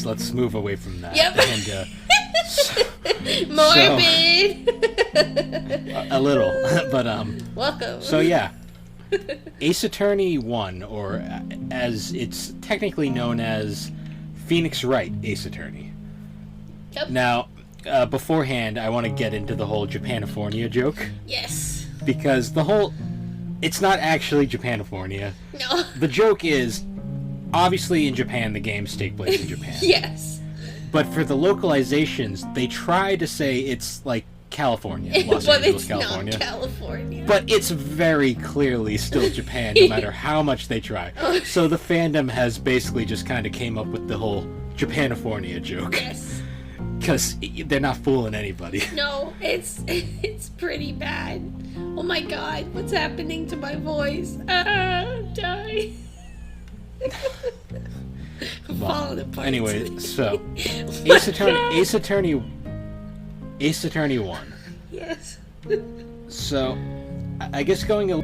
let's move away from that. Yep. And, Morbid. a little, but Welcome. So yeah, Ace Attorney 1, or as it's technically known as, Phoenix Wright Ace Attorney. Yep. Now, beforehand, I want to get into the whole Japanifornia joke. Yes. Because it's not actually Japanifornia. No. The joke is, obviously in Japan, the games take place in Japan. Yes. But for the localizations, they try to say it's like California, Los But Angeles, it's California. not California. But it's very clearly still Japan, no matter how much they try. So the fandom has basically just kind of came up with the whole Japanifornia joke. Yes. Because they're not fooling anybody. No, it's pretty bad. Oh my god, what's happening to my voice? I'm dying. I'm falling apart. Anyway, so Ace Attorney 1. Yes. So, I guess going a...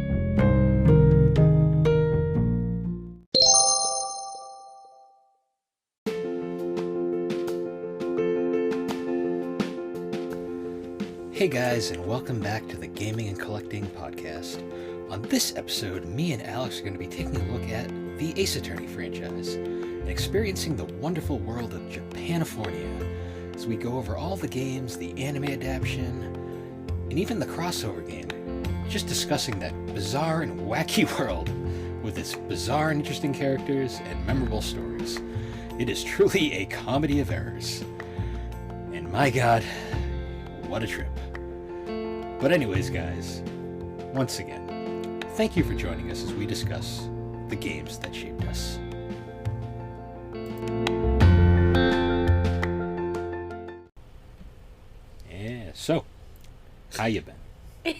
Hey guys, and welcome back to the Gaming and Collecting Podcast. On this episode, me and Alex are going to be taking a look at the Ace Attorney franchise and experiencing the wonderful world of Japanifornia as we go over all the games, the anime adaptation, and even the crossover game, just discussing that bizarre and wacky world with its bizarre and interesting characters and memorable stories. It is truly a comedy of errors. And my god, what a trip. But anyways, guys, once again, thank you for joining us as we discuss the games that shaped us. Yeah, so, how you been? Oh,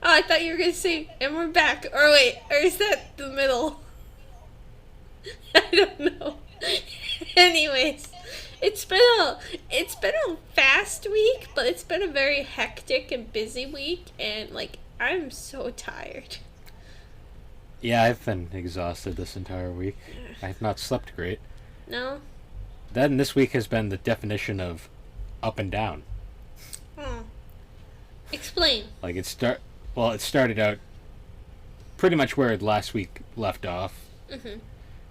I thought you were gonna say, and we're back. Or wait, or is that the middle? I don't know. Anyways, it's been a fast week, but it's been a very hectic and busy week, and like I'm so tired. Yeah, I've been exhausted this entire week. I've not slept great. No? Then this week has been the definition of up and down. Oh. Explain. Like it started out pretty much where it last week left off. Mm-hmm.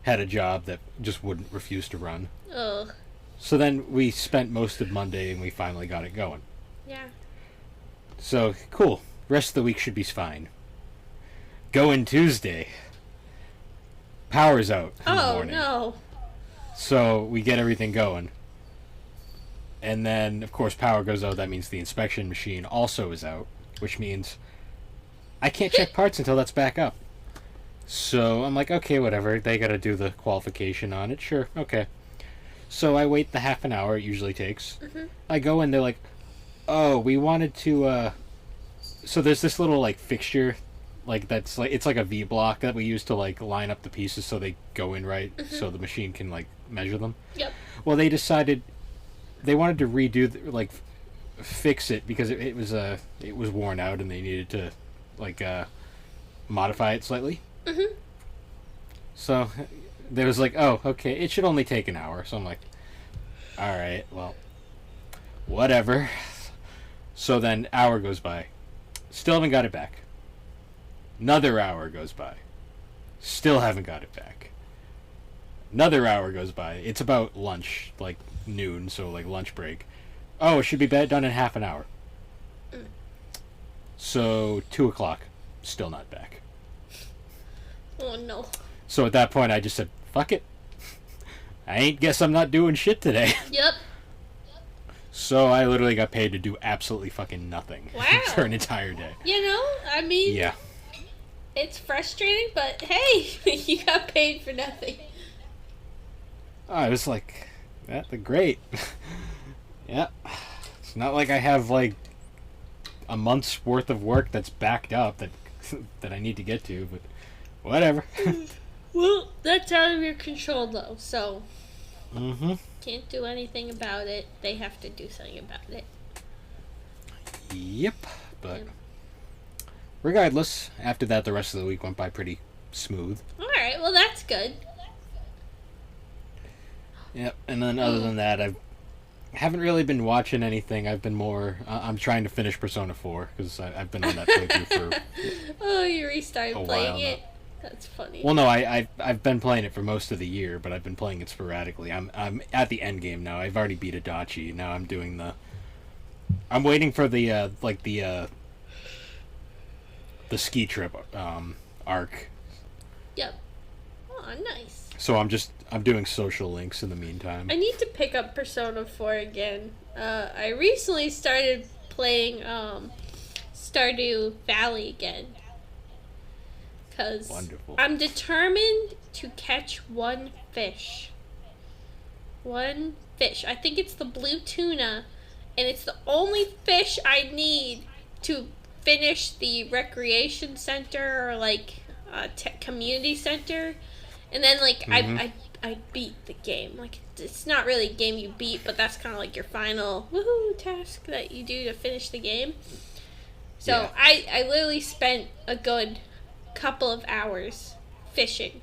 Had a job that just wouldn't refuse to run. Ugh. So then we spent most of Monday and we finally got it going. Yeah. So, cool. Rest of the week should be fine. Going Tuesday. Power's out in the morning. Oh, no. So we get everything going. And then, of course, power goes out. That means the inspection machine also is out, which means I can't check parts until that's back up. So I'm like, okay, whatever. They got to do the qualification on it. Sure, okay. So I wait the half an hour it usually takes. Mm-hmm. I go in, they're like, oh, we wanted to, So there's this little, like, fixture, like, that's, like, it's like a V-block that we use to, like, line up the pieces so they go in right, so the machine can, like, measure them. Yep. Well, they decided they wanted to redo, fix it because it was worn out and they needed to, like, modify it slightly. Mm-hmm. So there was like, oh, okay, it should only take an hour. So I'm like, all right, well, whatever. So then hour goes by. Still haven't got it back. Another hour goes by. Still haven't got it back. Another hour goes by. It's about lunch, like noon, so like lunch break. Oh, it should be done in half an hour. So 2 o'clock, still not back. Oh, no. So at that point, I just said, fuck it. Guess I'm not doing shit today. Yep. So I literally got paid to do absolutely fucking nothing. Wow. For an entire day. You know, I mean, yeah. It's frustrating, but hey, you got paid for nothing. Oh, I was like, great. Yeah. It's not like I have like a month's worth of work that's backed up that I need to get to, but whatever. Well, that's out of your control, though, so... Mm-hmm. Can't do anything about it. They have to do something about it. Yep, but regardless, after that, the rest of the week went by pretty smooth. Alright, well, that's good. Yep. And then other than that, I haven't really been watching anything. I've been more. I'm trying to finish Persona 4 because I've been on that playthrough for Oh, you restarted a playing while now. it? That's funny. Well, no, I've been playing it for most of the year, but I've been playing it sporadically. I'm at the end game now. I've already beat Adachi. Now I'm doing the. I'm waiting for the the ski trip arc. Yep. Oh, nice. So I'm doing social links in the meantime. I need to pick up Persona 4 again. I recently started playing Stardew Valley again. Because Wonderful. I'm determined to catch one fish. One fish. I think it's the blue tuna. And it's the only fish I need to finish the recreation center or like community center. And then like I beat the game. Like it's not really a game you beat, but that's kind of like your final woohoo task that you do to finish the game. So Yeah. I literally spent a good couple of hours fishing.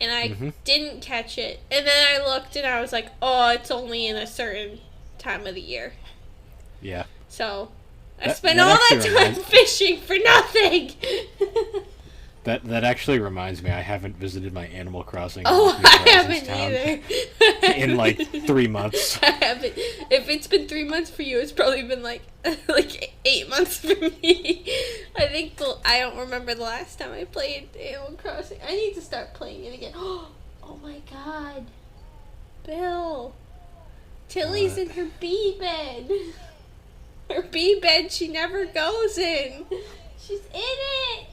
And I didn't catch it. And then I looked and I was like, oh, it's only in a certain time of the year. Yeah. So I That- spent that all that actually time reminds- fishing for nothing. That actually reminds me. I haven't visited my Animal Crossing. Oh, New I Horizons haven't town either. in like 3 months. I haven't. If it's been 3 months for you, it's probably been like 8 months for me. I think I don't remember the last time I played Animal Crossing. I need to start playing it again. Oh my god, Bill, Tilly's in her bee bed. Her bee bed she never goes in. She's in it.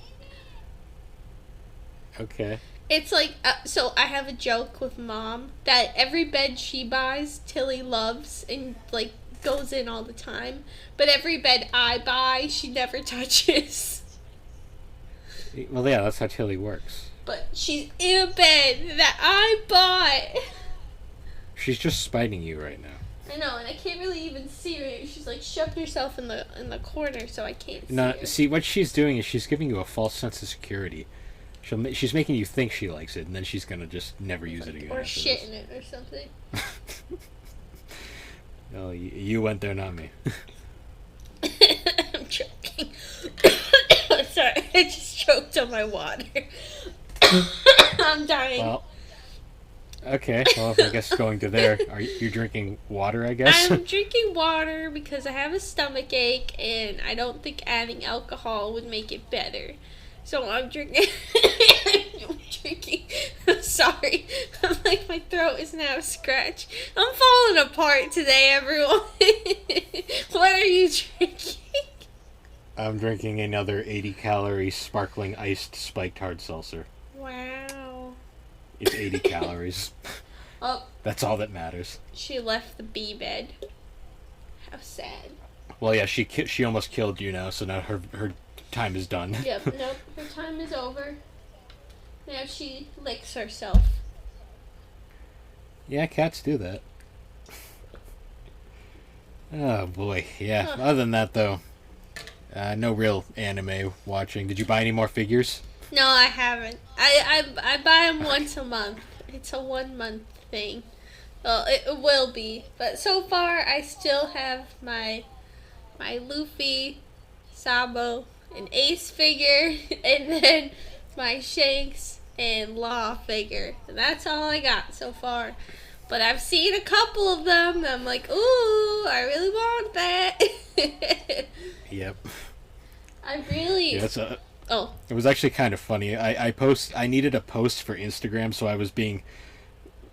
Okay. It's like, so I have a joke with Mom that every bed she buys, Tilly loves and, like, goes in all the time. But every bed I buy, she never touches. Well, yeah, that's how Tilly works. But she's in a bed that I bought. She's just spiting you right now. I know, and I can't really even see her. She's, like, shoved herself in the corner, so I can't see No, her. see, what she's doing is she's giving you a false sense of security. She's making you think she likes it, and then she's gonna just never use it again. Or after shit this. in it or something. Oh, you went there, not me. I'm choking. Sorry, I just choked on my water. I'm dying. Well, okay. Well, I guess going to there, are you drinking water? I guess. I'm drinking water because I have a stomach ache and I don't think adding alcohol would make it better. So I'm drinking. I'm drinking. I'm sorry. I'm like, my throat is now a scratch. I'm falling apart today, everyone. What are you drinking? I'm drinking another 80-calorie sparkling iced spiked hard seltzer. Wow. It's 80 calories. Oh, That's all that matters. she left the bee bed. How sad. Well, yeah, she almost killed you now, so now her time is done. Yep, nope, her time is over. Now she licks herself. Yeah, cats do that. Oh boy, yeah. Other than that, though, no real anime watching. Did you buy any more figures? No, I haven't. I buy them once a month. It's a 1 month thing. Well, it will be. But so far, I still have my Luffy, Sabo, and Ace figure, and then my Shanks and Law figure. And that's all I got so far. But I've seen a couple of them, and I'm like, ooh, I really want that. Yep. I really... Yeah, Oh. it was actually kind of funny. I needed a post for Instagram, so I was being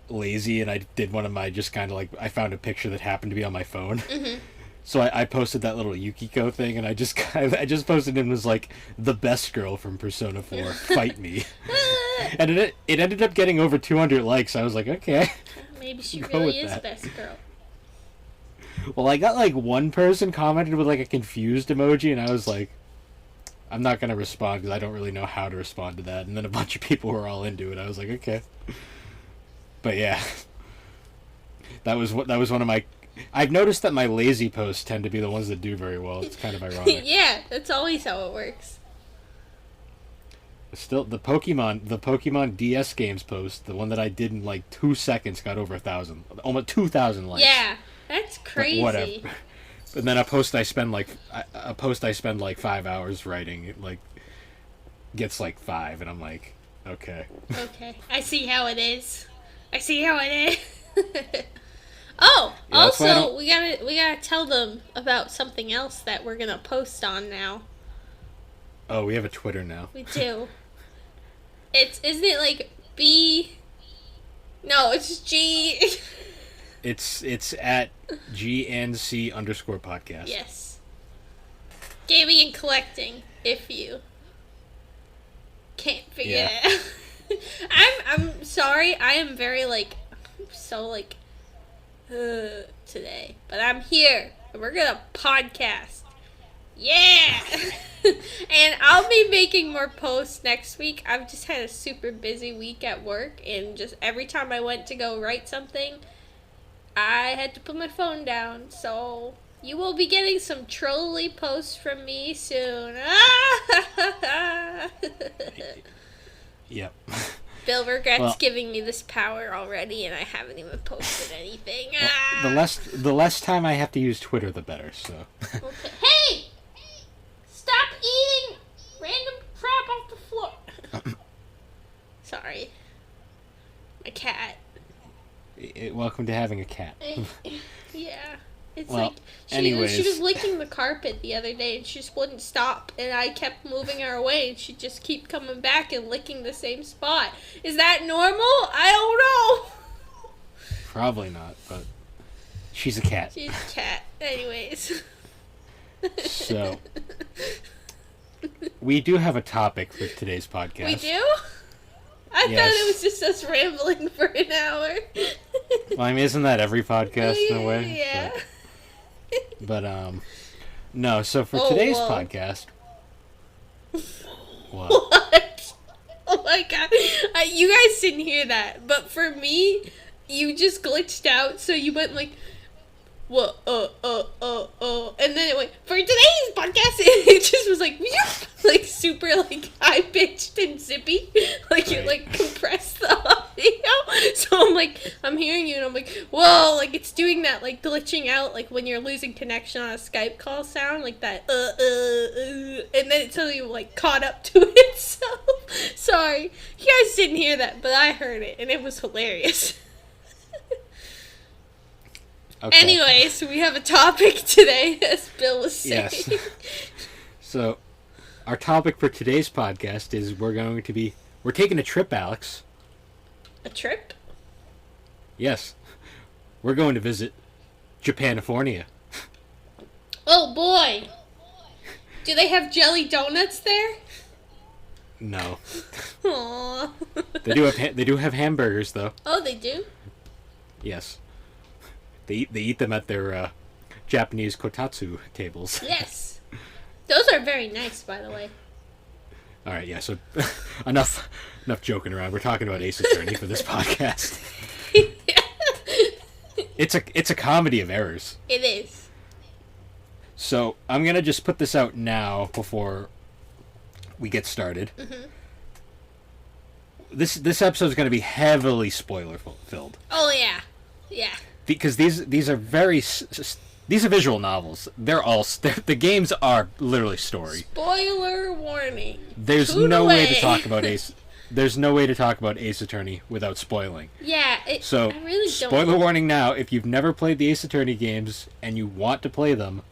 lazy, and I did one of my just kind of like, I found a picture that happened to be on my phone. Mm-hmm. So I posted that little Yukiko thing, and I just posted it and was like, the best girl from Persona 4, fight me. And it ended up getting over 200 likes. I was like, okay. Maybe she Go really with is that. best girl. Well, I got like one person commented with like a confused emoji, and I was like, I'm not gonna respond because I don't really know how to respond to that. And then a bunch of people were all into it. I was like, okay. But yeah, that was one of my. I've noticed that my lazy posts tend to be the ones that do very well. It's kind of ironic. Yeah, that's always how it works. Still, the Pokemon DS games post, the one that I did in like 2 seconds, got over 1,000, almost 2,000 likes. Yeah, that's crazy. But whatever. And then a post I spend like 5 hours writing, it like gets like 5, and I'm like, okay. Okay, I see how it is. Oh, Yeah, also we gotta tell them about something else that we're gonna post on now. Oh, we have a Twitter now. We do. Isn't it like B? No, it's G. It's at GNC_podcast. Yes. Gaming and collecting, if you can't figure it out. I'm sorry, I am very today. But I'm here, and we're gonna podcast. Yeah! And I'll be making more posts next week. I've just had a super busy week at work, and just every time I went to go write something, I had to put my phone down. So you will be getting some trolly posts from me soon. Yep. Bill regrets giving me this power already, and I haven't even posted anything. Well, the less time I have to use Twitter, the better. So. Okay. Hey! Stop eating random crap off the floor. Sorry. My cat. Welcome to having a cat. Yeah. It's Well, like she anyways. was licking the carpet the other day and she just wouldn't stop, and I kept moving her away and she'd just keep coming back and licking the same spot. Is that normal? I don't know. Probably not, but she's a cat. She's a cat. Anyways. So we do have a topic for today's podcast. We do? I thought it was just us rambling for an hour. Well, I mean, isn't that every podcast in a way? Yeah. But no. So for today's podcast, what? What? Oh my god! You guys didn't hear that, but for me, you just glitched out. So you went like, what? And then it went for today's podcast. It just was like super high pitched and zippy, it like compressed the audio. So I'm hearing you and I'm like, whoa, it's doing that glitching out when you're losing connection on a Skype call sound, that and then it suddenly caught up to itself. Sorry, you guys didn't hear that, but I heard it and it was hilarious. Okay. Anyways, we have a topic today, as Bill was saying. Yes. So, our topic for today's podcast is we're taking a trip, Alex. A trip? Yes. We're going to visit Japanifornia. Oh boy! Do they have jelly donuts there? No. Aww. They do have hamburgers though. Oh, they do? Yes. They eat them at their Japanese kotatsu tables. Yes. Those are very nice, by the way. All right, yeah. So enough joking around. We're talking about Ace Attorney for this podcast. It's a comedy of errors. It is. So I'm gonna just put this out now before we get started. Mm-hmm. This episode is gonna be heavily spoiler filled. Oh yeah, yeah. Because these are these are visual novels. The games are literally story. Spoiler warning. There's no way to talk about Ace. There's no way to talk about Ace Attorney without spoiling. Yeah, I really don't. Spoiler warning now. If you've never played the Ace Attorney games and you want to play them,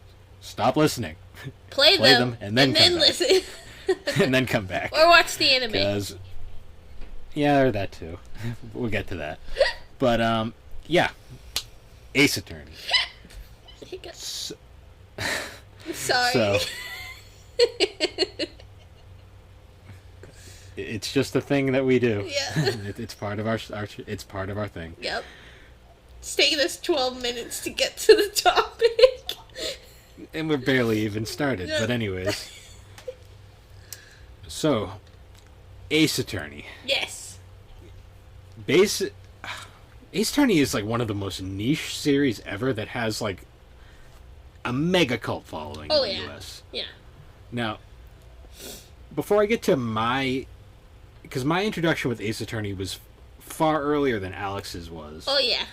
stop listening. Play them and then listen. And then come back. Or watch the anime. Yeah, or that too. We'll get to that. But yeah, Ace Attorney. Sorry. So, it's just a thing that we do. Yeah. It's part of our it's part of our thing. Yep. It's taken us 12 minutes to get to the topic. And we're barely even started. But anyways. So, Ace Attorney. Yes. Ace Attorney is one of the most niche series ever that has a mega cult following in the US. Yeah. Now, before I get to my because my introduction with Ace Attorney was far earlier than Alex's was. Oh, yeah.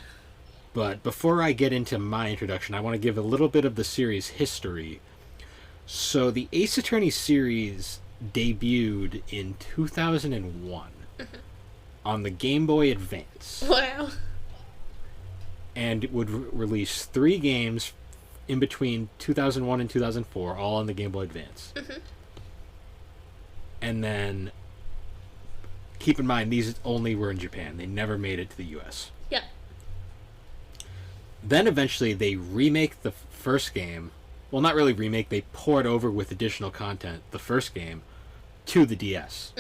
But before I get into my introduction, I want to give a little bit of the series history. So the Ace Attorney series debuted in 2001 on the Game Boy Advance. Wow. And it would release 3 games in between 2001 and 2004, all on the Game Boy Advance. And then, keep in mind, these only were in Japan. They never made it to the US. Yeah. Then eventually they remake the first game. Well, not really remake. They port over with additional content the first game to the DS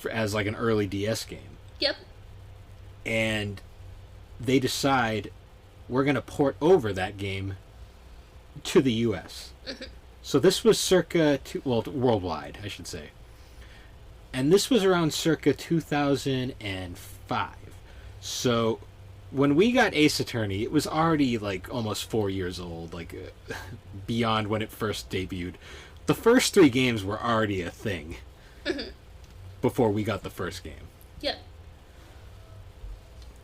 as like an early DS game. Yep. And they decide we're going to port over that game to the US. So this was circa worldwide, I should say. And this was around circa 2005. So when we got Ace Attorney, it was already like almost 4 years old, like beyond when it first debuted. The first 3 games were already a thing before we got the first game. Yep.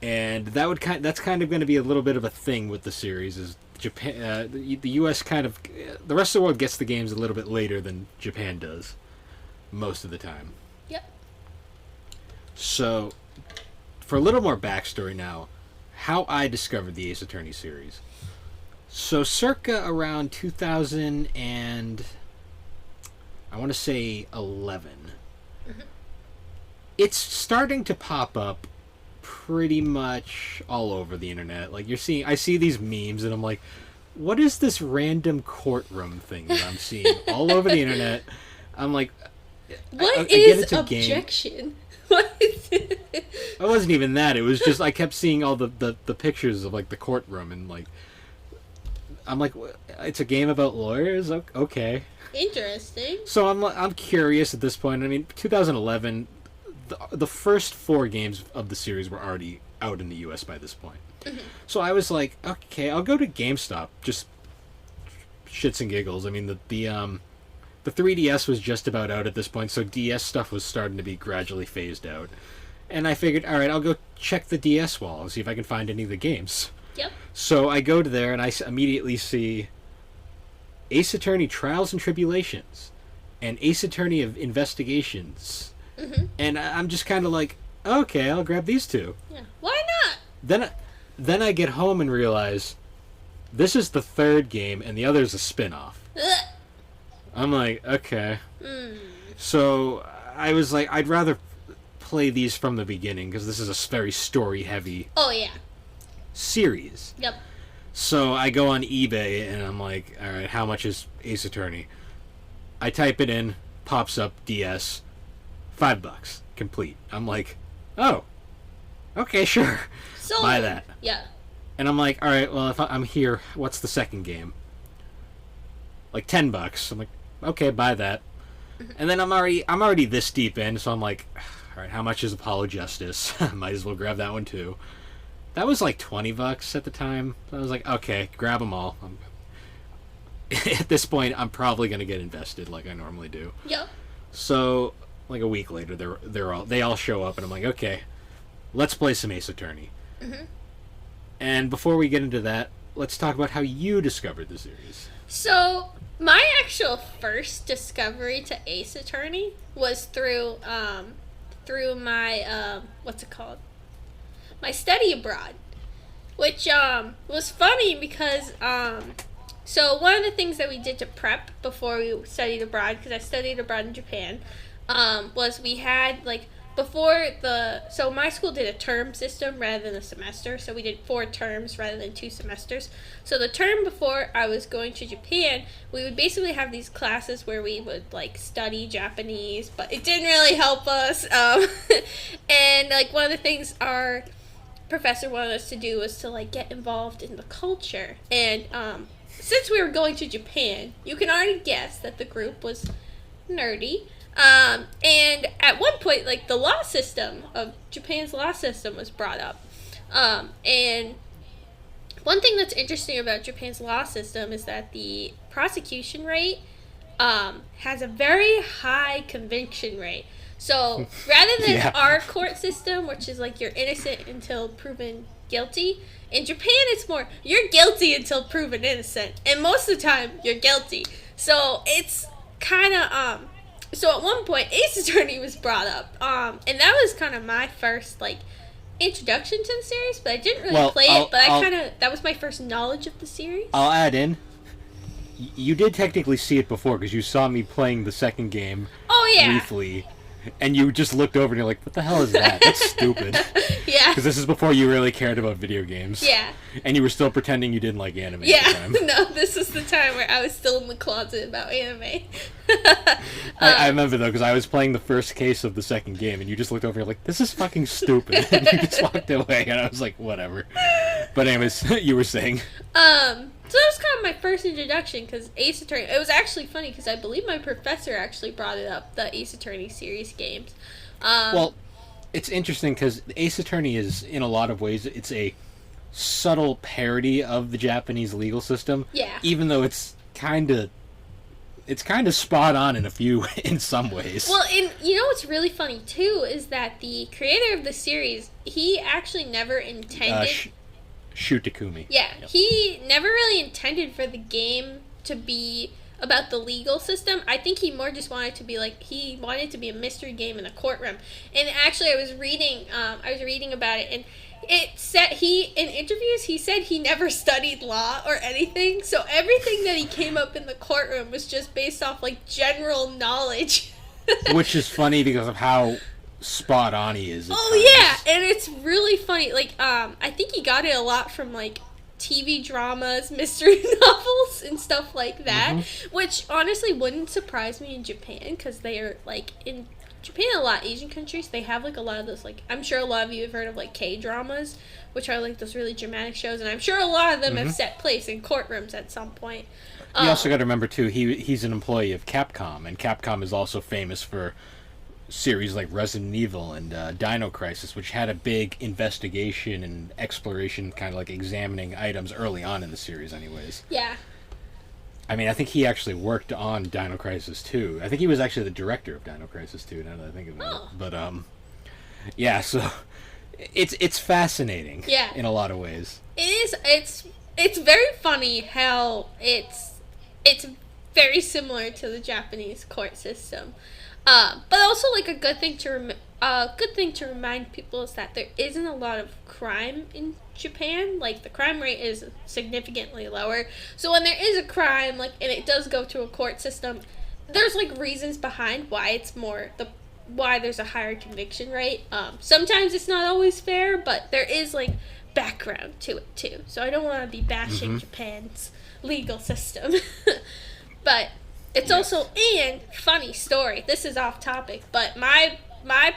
And that's kind of going to be a little bit of a thing with the series. Is Japan, the U.S. kind of, the rest of the world gets the games a little bit later than Japan does, most of the time. Yep. So, for a little more backstory now, how I discovered the Ace Attorney series. So, circa around 2000 and I want to say 11, it's starting to pop up pretty much all over the internet. Like I see these memes and I'm like, what is this random courtroom thing that I'm seeing all over the internet? I'm like, what is objection? What is it? It wasn't even that. It was just I kept seeing all the pictures of like the courtroom and like I'm like, it's a game about lawyers? Okay. Interesting. So I'm curious at this point. I mean, 2011, the first 4 games of the series were already out in the US by this point. So I was like, okay, I'll go to GameStop, just shits and giggles. I mean, the 3DS was just about out at this point, so DS stuff was starting to be gradually phased out. And I figured, all right, I'll go check the DS wall and see if I can find any of the games. Yep. So I go to there and I immediately see Ace Attorney Trials and Tribulations and Ace Attorney of Investigations. And I'm just kind of like, okay, I'll grab these 2. Yeah. Why not? Then I get home and realize this is the 3rd game and the other is a spin-off. I'm like, okay. So I was like, I'd rather play these from the beginning because this is a very story-heavy series. Yep. So I go on eBay and I'm like, all right, how much is Ace Attorney? I type it in, pops up DS, $5 complete. I'm like, oh, okay, sure, So buy that. Yeah. And I'm like, all right, well, if I'm here, what's the second game? Like $10. I'm like, okay, buy that. And then I'm already this deep in, so I'm like, all right, how much is Apollo Justice? Might as well grab that one too. That was like $20 at the time. So I was like, okay, grab them all. At this point, I'm probably gonna get invested like I normally do. Yep. So like a week later, they all show up, and I'm like, okay, let's play some Ace Attorney. And before we get into that, let's talk about how you discovered the series. So my actual first discovery to Ace Attorney was through my what's it called? My study abroad, which was funny because so one of the things that we did to prep before we studied abroad, because I studied abroad in Japan, was we had like so my school did a term system rather than a semester, so we did 4 terms rather than 2 semesters. So the term before I was going to Japan, we would basically have these classes where we would like study Japanese, but it didn't really help us. And like one of the things our professor wanted us to do was to like get involved in the culture. And since we were going to Japan, you can already guess that the group was nerdy. And at one point, like, the law system of Japan's law system was brought up. And one thing that's interesting about Japan's law system is that the prosecution rate has a very high conviction rate. So rather than Yeah. our court system, which is like you're innocent until proven guilty, in Japan it's more you're guilty until proven innocent, and most of the time you're guilty. So it's kind of So at one point, Ace Attorney was brought up, and that was kind of my first like introduction to the series, but I didn't really play it. But that was my first knowledge of the series. I'll add in. You did technically see it before because you saw me playing the second game. Oh yeah. Briefly. And you just looked over and you're like, what the hell is that? That's stupid. Yeah. Because this is before you really cared about video games. Yeah. And you were still pretending you didn't like anime yeah. at the time. No, this is the time where I was still in the closet about anime. I remember, though, because I was playing the first case of the second game, and you just looked over and you're like, this is fucking stupid. And you just walked away, and I was like, whatever. But anyways, you were saying. So that was kind of my first introduction, because Ace Attorney, it was actually funny, because I believe my professor actually brought it up, the Ace Attorney series games. Well, it's interesting, because Ace Attorney is, in a lot of ways, it's a subtle parody of the Japanese legal system. Yeah. Even though it's kind of spot on in some ways. Well, and you know what's really funny, too, is that the creator of the series, he actually never intended... Shu Takumi. Yeah, he never really intended for the game to be about the legal system. I think he more just wanted to be he wanted to be a mystery game in a courtroom. And actually, I was reading about it, and it said in interviews he said he never studied law or anything. So everything that he came up in the courtroom was just based off general knowledge. Which is funny because of how spot on he is. Yeah, and it's really funny. I think he got it a lot from TV dramas, mystery novels, and stuff like that. Which honestly wouldn't surprise me in Japan, because they are in Japan, a lot of Asian countries, they have a lot of those I'm sure a lot of you have heard of K dramas, which are those really dramatic shows, and I'm sure a lot of them have set place in courtrooms at some point. You also got to remember too, he's an employee of Capcom, and Capcom is also famous for series like Resident Evil and Dino Crisis, which had a big investigation and exploration, kind of examining items early on in the series anyways. Yeah. I mean, I think he actually worked on Dino Crisis 2. I think he was actually the director of Dino Crisis 2, now that I think about it. But, yeah, so it's fascinating. Yeah. In a lot of ways. It is. It's very funny how it's very similar to the Japanese court system. But also, a good thing to remind people is that there isn't a lot of crime in Japan. The crime rate is significantly lower. So when there is a crime, and it does go to a court system, there's reasons behind why it's why there's a higher conviction rate. Sometimes it's not always fair, but there is background to it too. So I don't want to be bashing Japan's legal system, but. It's also, and funny story, this is off topic, but my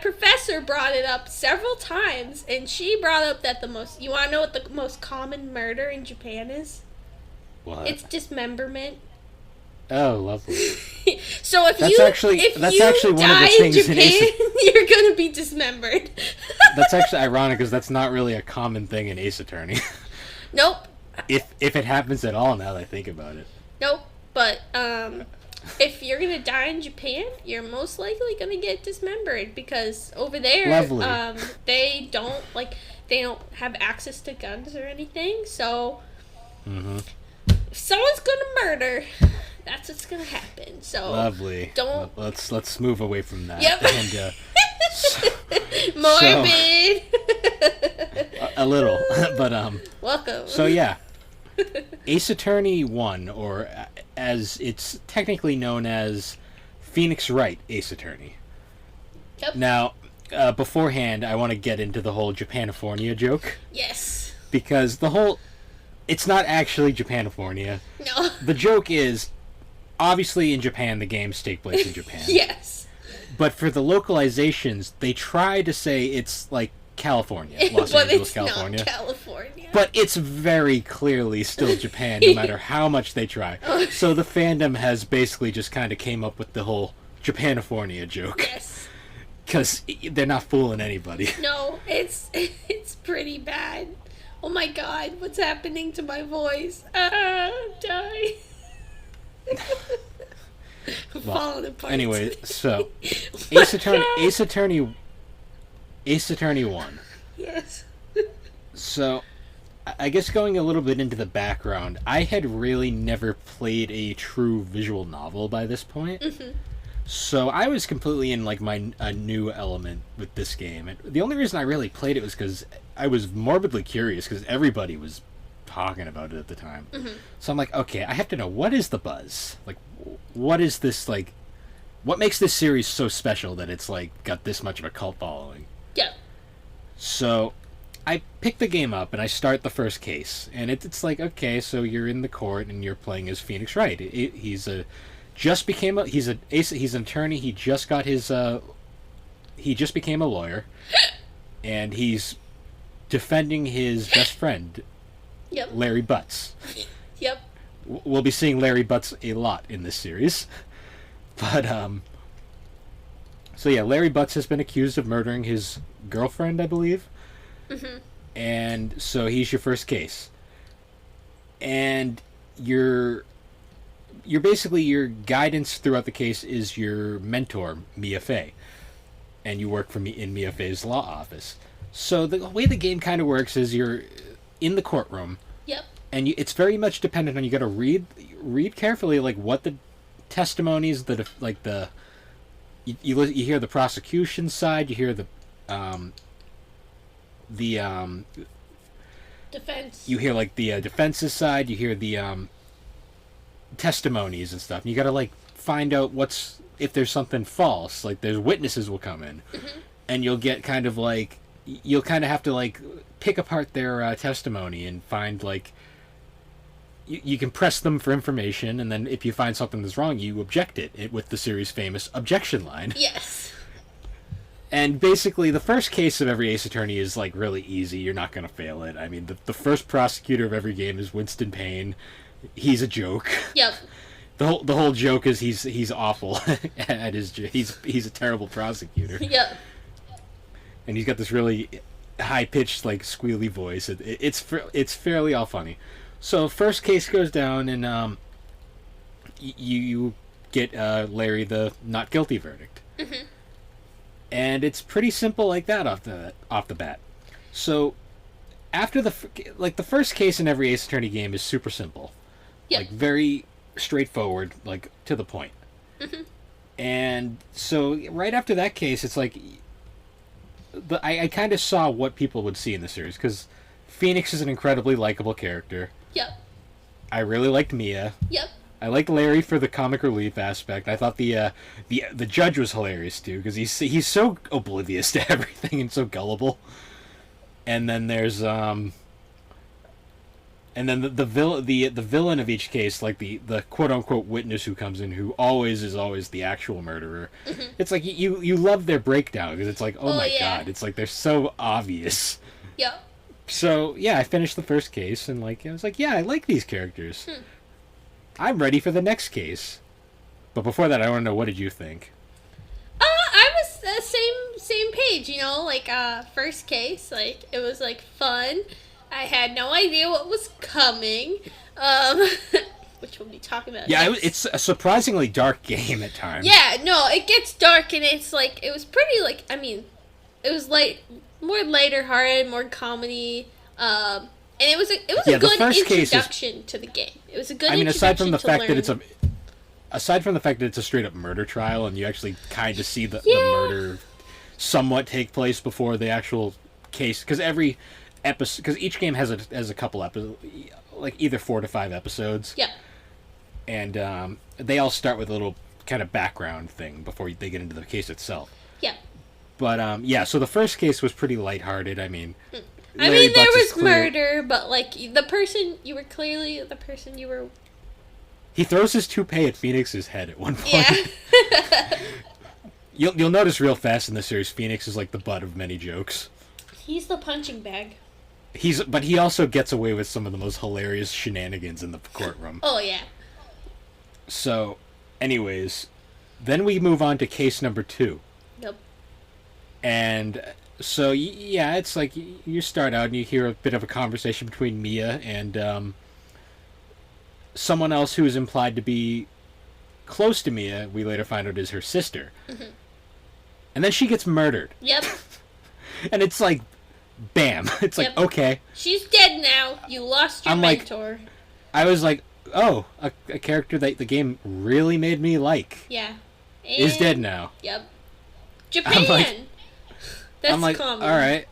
professor brought it up several times, and she brought up that you want to know what the most common murder in Japan is? What? It's dismemberment. Oh, lovely. So if that's you actually one of the die in things Japan, you're going to be dismembered. That's actually ironic, because that's not really a common thing in Ace Attorney. Nope. If it happens at all, now that I think about it. Nope, but, if you're gonna die in Japan, you're most likely gonna get dismembered, because over there, they don't have access to guns or anything. So, if someone's gonna murder, that's what's gonna happen. So lovely. Don't let's move away from that. Yep. And, morbid. A little, but Welcome. So yeah, Ace Attorney 1, or as it's technically known as Phoenix Wright Ace Attorney. Yep. Now, beforehand, I want to get into the whole Japanifornia joke. Yes. Because it's not actually Japanifornia. No. The joke is, obviously in Japan, the games take place in Japan. Yes. But for the localizations, they try to say it's California, Los Angeles, California. Not California. But it's very clearly still Japan, no matter how much they try. So the fandom has basically just kind of came up with the whole Japanifornia joke. Yes. Because they're not fooling anybody. No, it's pretty bad. Oh my god, what's happening to my voice? I'm dying. Falling apart. Anyway, so My Ace Attorney, God. Ace Attorney 1. Yes. So, I guess going a little bit into the background, I had really never played a true visual novel by this point. Mm-hmm. So I was completely in like my a new element with this game, and the only reason I really played it was because I was morbidly curious because everybody was talking about it at the time. Mm-hmm. So I'm like, okay, I have to know what is the buzz, like, what is this like, what makes this series so special that it's like got this much of a cult following. Yeah. So I pick the game up and I start the first case, and it's like, okay, so you're in the court and you're playing as Phoenix Wright. He's an attorney. He just became a lawyer, and he's defending his best friend, Yep. Larry Butts. Yep. We'll be seeing Larry Butts a lot in this series, but so yeah, Larry Butts has been accused of murdering his girlfriend, I believe. Mm-hmm. And so he's your first case, and you're basically, your guidance throughout the case is your mentor, Mia Fey, and you work for me in Mia Fey's law office. So the way the game kind of works is you're in the courtroom. Yep. And it's very much dependent on, you got to read carefully, like what the testimonies that like the you hear the prosecution side, you hear the Defense. you hear like the defense's side, you hear the testimonies and stuff. And you got to like find out if there's something false, like there's witnesses will come in, Mm-hmm. and you'll get kind of like, you'll kind of have to like pick apart their testimony and find like, you can press them for information, and then if you find something that's wrong, you object it with the series' famous objection line. Yes. And basically, the first case of every Ace Attorney is like really easy. You're not going to fail it. I mean, the first prosecutor of every game is Winston Payne. He's a joke. Yep. The whole joke is he's awful at his he's a terrible prosecutor. Yep. And he's got this really high pitched like squealy voice. It's fairly all funny. So first case goes down, and you get Larry the not guilty verdict. Mm-hmm. And it's pretty simple like that off the bat. So after the first case in every Ace Attorney game is super simple. Yep. Like very straightforward, like to the point. Mm-hmm. And so right after that case, it's like I kind of saw what people would see in the series, because Phoenix is an incredibly likable character. Yep. I really liked Mia. Yep. I liked Larry for the comic relief aspect. I thought the judge was hilarious too, because he's so oblivious to everything and so gullible. And then there's the villain of each case, like the quote unquote witness who comes in, who is always the actual murderer. Mm-hmm. It's like you love their breakdown, because it's like, oh my yeah. God, it's like they're so obvious. Yep. So yeah, I finished the first case, and like I was like, yeah, I like these characters. I'm ready for the next case. But before that, I want to know, what did you think? I was same page, you know, like first case, like it was like fun. I had no idea what was coming. Which we'll be talking about. Yeah, next. it's a surprisingly dark game at times. Yeah, no, it gets dark, and it's like, it was pretty, like, I mean, it was more lighter hearted, more comedy. And it was a good introduction to the game. It was a good introduction aside from the fact learn. that it's a straight up murder trial, and you actually kind of see the murder somewhat take place before the actual case, because every episode, because each game has a couple episodes, like either 4 to 5 episodes. Yeah. And they all start with a little kind of background thing before they get into the case itself. Yeah. But so the first case was pretty lighthearted. I mean, there was murder, but like the person you were. He throws his toupee at Phoenix's head at one point. Yeah. You'll notice real fast in the series, Phoenix is like the butt of many jokes. He's the punching bag. But he also gets away with some of the most hilarious shenanigans in the courtroom. Oh yeah. So, anyways, then we move on to case number 2. Yep. And so, yeah, it's like you start out and you hear a bit of a conversation between Mia and someone else who is implied to be close to Mia, we later find out is her sister. Mm-hmm. And then she gets murdered. Yep. And it's like, bam. It's like, okay. She's dead now. You lost your mentor. I was like, oh, a character that the game really made me like. Yeah. Is dead now. Yep. Japan. I'm like, common. All right.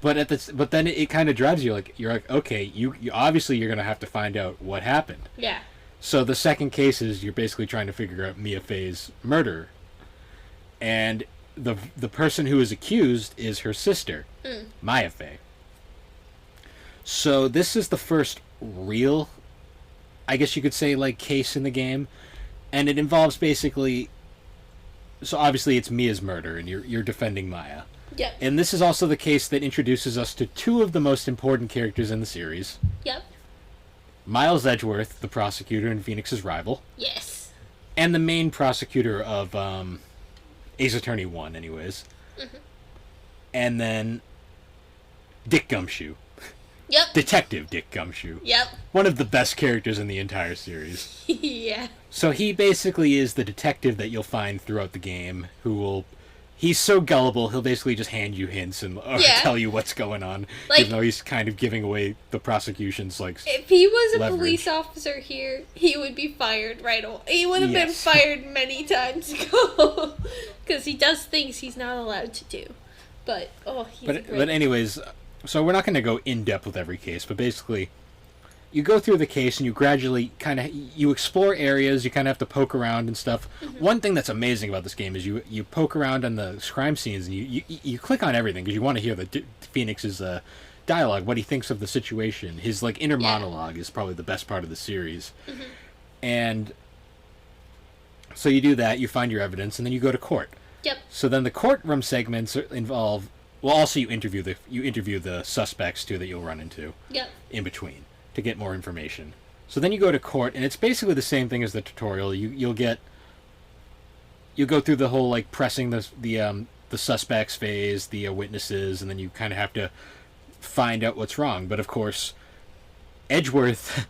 But then it kind of drives you. Like, you're like, okay, you obviously you're going to have to find out what happened. Yeah. So the second case is you're basically trying to figure out Mia Fey's murder. And the person who is accused is her sister, Maya Fey. So this is the first real, I guess you could say, like, case in the game. And it involves basically, so obviously it's Mia's murder and you're defending Maya. Yep. And this is also the case that introduces us to two of the most important characters in the series. Yep. Miles Edgeworth, the prosecutor and Phoenix's rival. Yes. And the main prosecutor of Ace Attorney 1, anyways. Mm-hmm. And then Dick Gumshoe. Yep. Detective Dick Gumshoe. Yep. One of the best characters in the entire series. Yeah. So he basically is the detective that you'll find throughout the game who will... He's so gullible, he'll basically just hand you hints and tell you what's going on, like, even though he's kind of giving away the prosecution's, like, if he was a leverage. Police officer here, he would be fired right away. He would have been fired many times ago. Because he does things he's not allowed to do. But, But anyways, so we're not going to go in-depth with every case, but basically... You go through the case and you gradually you explore areas, you kind of have to poke around and stuff. Mm-hmm. One thing that's amazing about this game is you poke around on the crime scenes and you click on everything because you want to hear Phoenix's dialogue, what he thinks of the situation. His like inner monologue is probably the best part of the series. Mm-hmm. And so you do that, you find your evidence, and then you go to court. Yep. So then the courtroom segments involve, well, also you interview the suspects too that you'll run into. Yep. In between, to get more information. So then you go to court, and it's basically the same thing as the tutorial. You'll go through the whole like pressing the suspects phase, the witnesses, and then you kind of have to find out what's wrong. But of course, Edgeworth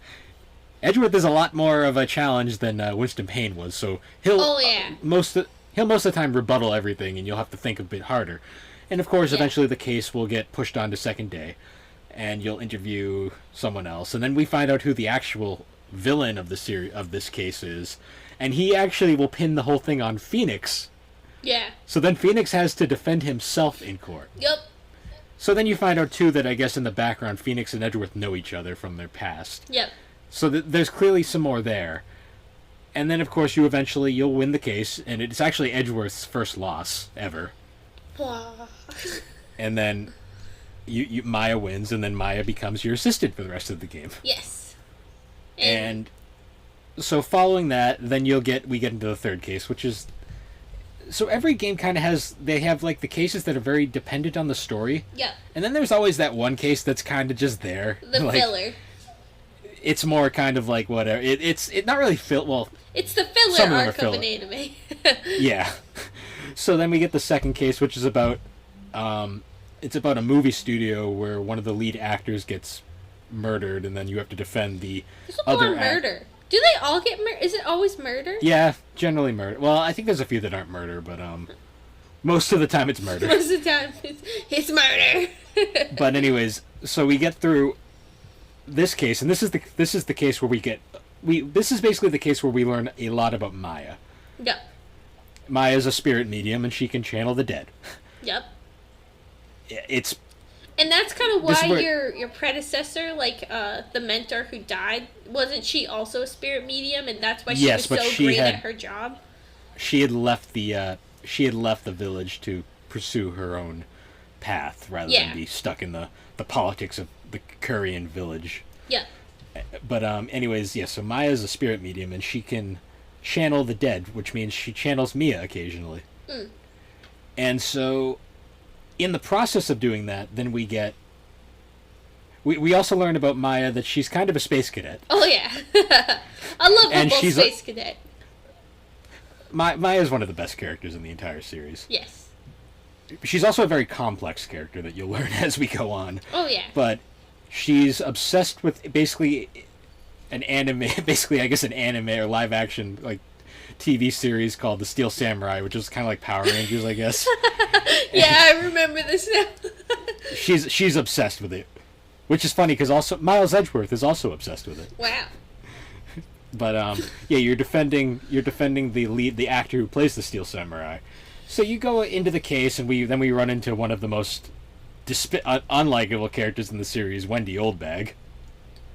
is a lot more of a challenge than Winston Payne was. So he'll most of the time rebuttal everything, and you'll have to think a bit harder. And of course, eventually the case will get pushed on to second day. And you'll interview someone else, and then we find out who the actual villain of this case is, and he actually will pin the whole thing on Phoenix. Yeah. So then Phoenix has to defend himself in court. Yep. So then you find out too that I guess in the background Phoenix and Edgeworth know each other from their past. Yep. So there's clearly some more there, and then of course you'll win the case, and it's actually Edgeworth's first loss ever. And then. Maya wins, and then Maya becomes your assistant for the rest of the game. Yes. And so following that, then we get into the third case, which is... So every game kind of they have like the cases that are very dependent on the story. Yeah. And then there's always that one case that's kind of just there. The like, filler. It's more kind of like whatever. It's not really well... It's the filler arc of an anime. Yeah. So then we get the second case, which is about... It's about a movie studio where one of the lead actors gets murdered, and then you have to defend the other murder. Do they all get murdered? Is it always murder? Yeah, generally murder. Well, I think there's a few that aren't murder, but most of the time it's murder. Most of the time it's murder. But anyways, so we get through this case, and this is the case where this is basically the case where we learn a lot about Maya. Yep. Maya's a spirit medium, and she can channel the dead. Yep. And that's kind of why your predecessor, like the mentor who died, wasn't she also a spirit medium, and that's why she was so great at her job? She had left the village to pursue her own path rather than be stuck in the politics of the Korean village. Yeah. But anyways, so Maya's a spirit medium, and she can channel the dead, which means she channels Mia occasionally. Mm. And so in the process of doing that, then we also learn about Maya that she's kind of a space cadet. Oh yeah. I love a space cadet. Maya's one of the best characters in the entire series. Yes. She's also a very complex character that you'll learn as we go on. Oh yeah. But she's obsessed with basically an anime or live action, like TV series called The Steel Samurai, which is kind of like Power Rangers, I guess. Yeah, I remember this now. She's obsessed with it, which is funny because also Miles Edgeworth is also obsessed with it. Wow. But yeah, you're defending the actor who plays the Steel Samurai. So you go into the case, and we run into one of the most unlikable characters in the series, Wendy Oldbag.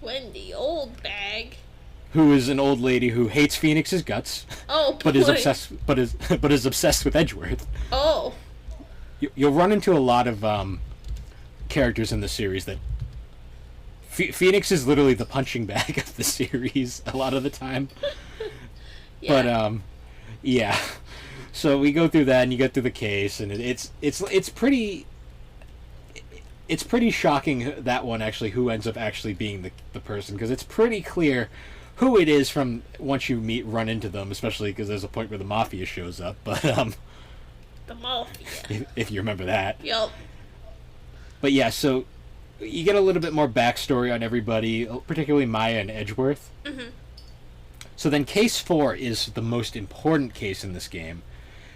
Wendy Oldbag. Who is an old lady who hates Phoenix's guts. Oh, boy. But is obsessed with Edgeworth. Oh. You'll run into a lot of characters in the series that Phoenix is literally the punching bag of the series a lot of the time. Yeah. But yeah. So we go through that, and you get through the case, and it's pretty shocking, that one, actually, who ends up actually being the person, because it's pretty clear who it is from once you run into them, especially because there's a point where the Mafia shows up. But the Mafia. If you remember that. Yup. But yeah, so you get a little bit more backstory on everybody, particularly Maya and Edgeworth. Mm-hmm. So then Case 4 is the most important case in this game.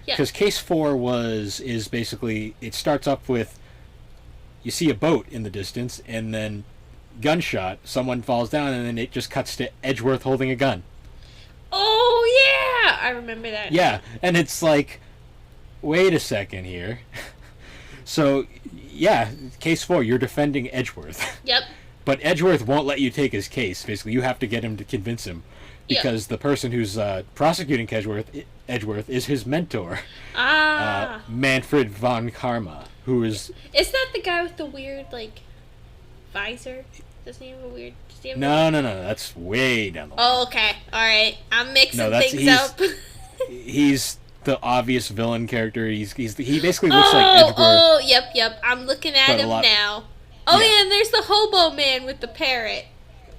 Yeah. Because Case 4 is basically, it starts up with, you see a boat in the distance, and then gunshot, someone falls down, and then it just cuts to Edgeworth holding a gun. Oh, yeah! I remember that. Yeah, and it's like, wait a second here. So, yeah, Case 4, you're defending Edgeworth. Yep. But Edgeworth won't let you take his case. Basically, you have to get him to convince him. Because the person who's prosecuting Edgeworth is his mentor. Manfred von Karma, who is... Is that the guy with the weird, like, visor? Doesn't he have a weird... No, that's way down the line. Oh, okay. Alright. I'm mixing things up. He's the obvious villain character. He basically looks like Edgeworth. Oh, yep. I'm looking at him now. Oh, yeah, and there's the hobo man with the parrot.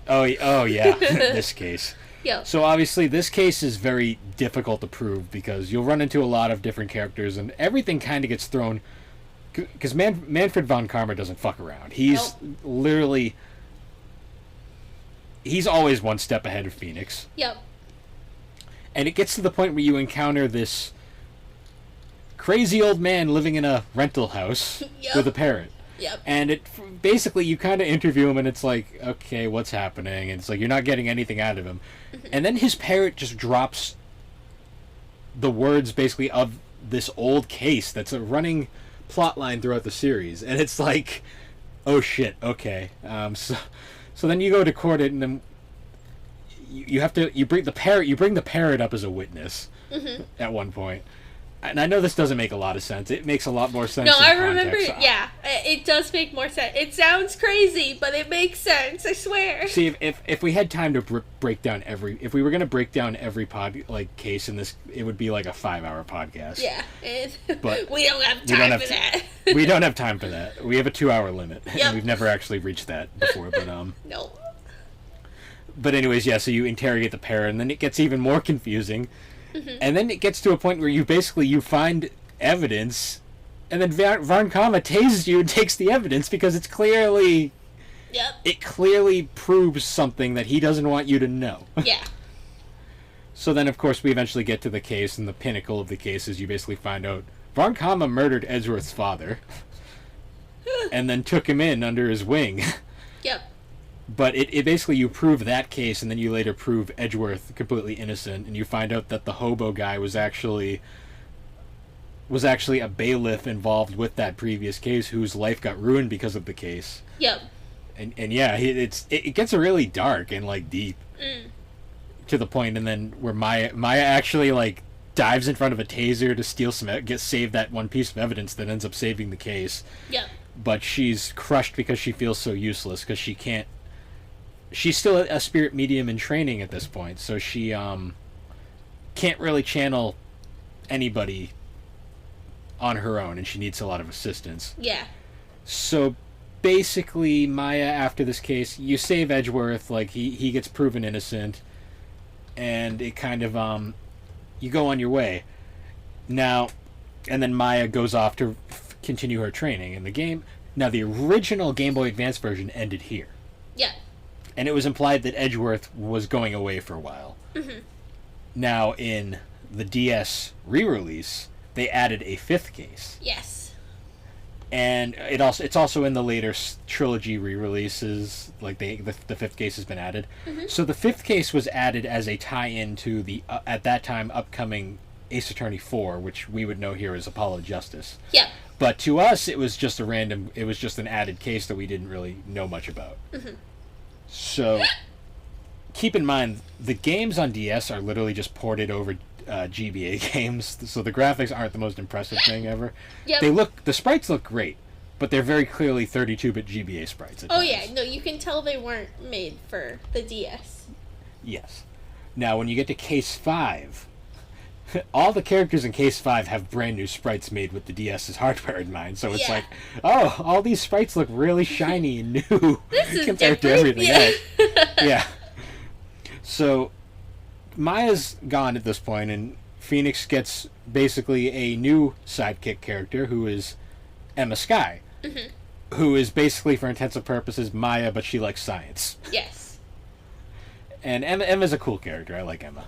Oh yeah, this case. Yep. So obviously this case is very difficult to prove because you'll run into a lot of different characters and everything kind of gets thrown... Because Manfred von Karma doesn't fuck around. He's literally... He's always one step ahead of Phoenix. Yep. And it gets to the point where you encounter this crazy old man living in a rental house with a parrot. Yep. And basically you kind of interview him and it's like, okay, what's happening? And it's like, you're not getting anything out of him. And then his parrot just drops the words basically of this old case that's a running plot line throughout the series. And it's like, oh shit, okay. So then you go to court and then you bring the parrot up as a witness at one point. And I know this doesn't make a lot of sense. It makes a lot more sense. No, in I context. remember. Yeah, it does make more sense. It sounds crazy, but it makes sense. I swear. See, if we had time to break down if we were going to break down every case in this, it would be like a 5-hour podcast. Yeah, but we don't have time for that. We don't have time for that. We have a 2-hour limit. Yep. And we've never actually reached that before. But no. But anyways, yeah. So you interrogate the parrot, and then it gets even more confusing. And then it gets to a point where you find evidence, and then Von Karma tases you and takes the evidence because it's clearly... Yep. It clearly proves something that he doesn't want you to know. Yeah. So then, of course, we eventually get to the case, and the pinnacle of the case is you basically find out Von Karma murdered Edgeworth's father, and then took him in under his wing. Yep. But it basically, you prove that case, and then you later prove Edgeworth completely innocent, and you find out that the hobo guy was actually a bailiff involved with that previous case, whose life got ruined because of the case. Yep. And yeah, it gets really dark and like deep to the point, and then where Maya actually like dives in front of a taser to save that one piece of evidence that ends up saving the case. Yep. But she's crushed because she feels so useless because she can't. She's still a spirit medium in training at this point, so she can't really channel anybody on her own, and she needs a lot of assistance. Yeah. So basically, Maya, after this case, you save Edgeworth, like he gets proven innocent, and it kind of you go on your way. Now, and then Maya goes off to continue her training in the game. Now, the original Game Boy Advance version ended here. Yeah. And it was implied that Edgeworth was going away for a while. Now, in the DS re-release, they added a fifth case. Yes. And it's also in the later trilogy re-releases, like the fifth case has been added. Mm-hmm. So the fifth case was added as a tie-in to the, at that time, upcoming Ace Attorney 4, which we would know here as Apollo Justice. Yeah. But to us, it was just an added case that we didn't really know much about. Mm-hmm. So, keep in mind, the games on DS are literally just ported over GBA games, so the graphics aren't the most impressive thing ever. Yep. The sprites look great, but they're very clearly 32-bit GBA sprites. Oh yeah, no, you can tell they weren't made for the DS. Yes. Now, when you get to Case 5, all the characters in Case 5 have brand new sprites made with the DS's hardware in mind, so it's like, oh, all these sprites look really shiny and new compared to everything else. Yeah. So, Maya's gone at this point, and Phoenix gets basically a new sidekick character who is Emma Skye, who is basically, for intents and purposes, Maya, but she likes science. Yes. And Emma's a cool character. I like Emma.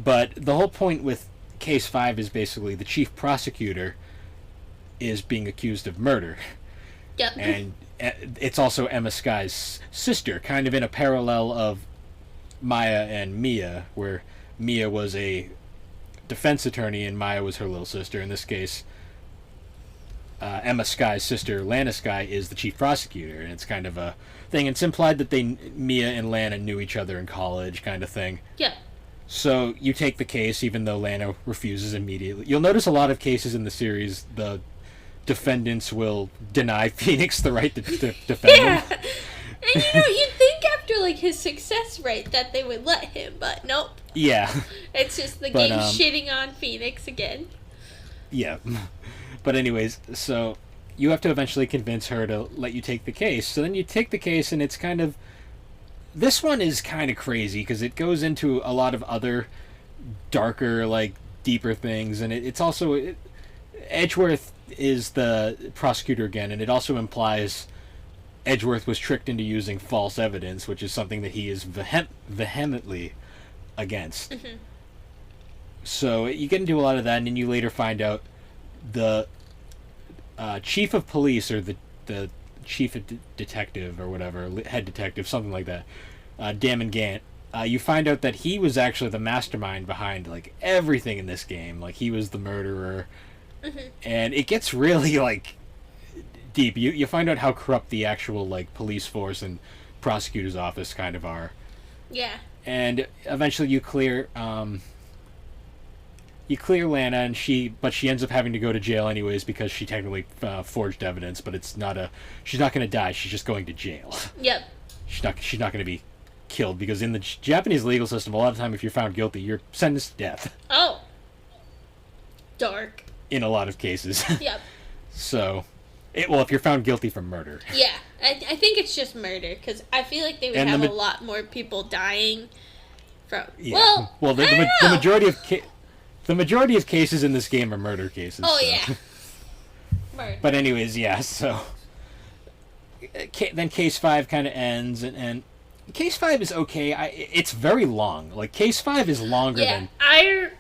But the whole point with Case 5 is basically the chief prosecutor is being accused of murder. Yep. And it's also Emma Skye's sister, kind of in a parallel of Maya and Mia, where Mia was a defense attorney and Maya was her little sister. In this case, Emma Skye's sister, Lana Skye, is the chief prosecutor, and it's kind of a thing. It's implied that Mia and Lana knew each other in college, kind of thing. Yeah. So you take the case, even though Lana refuses immediately. You'll notice a lot of cases in the series, the defendants will deny Phoenix the right to defend them. And you'd think after like his success rate that they would let him, but nope. Yeah. It's just the game shitting on Phoenix again. Yeah. But anyways, so you have to eventually convince her to let you take the case. So then you take the case, and it's kind of... This one is kind of crazy, because it goes into a lot of other darker, like, deeper things, and it's also... Edgeworth is the prosecutor again, and it also implies Edgeworth was tricked into using false evidence, which is something that he is vehemently against. Mm-hmm. So you get into a lot of that, and then you later find out the chief of police, or the chief detective, or whatever, head detective, something like that, Damon Gant, you find out that he was actually the mastermind behind, like, everything in this game. Like, he was the murderer. Mm-hmm. And it gets really, like, deep. You find out how corrupt the actual, like, police force and prosecutor's office kind of are. Yeah. And eventually you clear Lana, and she ends up having to go to jail anyways because she technically forged evidence, but she's not going to die. She's just going to jail. Yep. She's not going to be killed, because in the Japanese legal system, a lot of the time, if you're found guilty, you're sentenced to death. Oh. Dark. In a lot of cases. Yep. So, if you're found guilty for murder. Yeah, I think it's just murder, because I feel like they would have a lot more people dying from... Yeah. Well, the majority of... The majority of cases in this game are murder cases. Oh, so. Yeah. Murder. But anyways, yeah, so... Then Case 5 kind of ends, and Case 5 is okay. It's very long. Like, Case 5 is longer than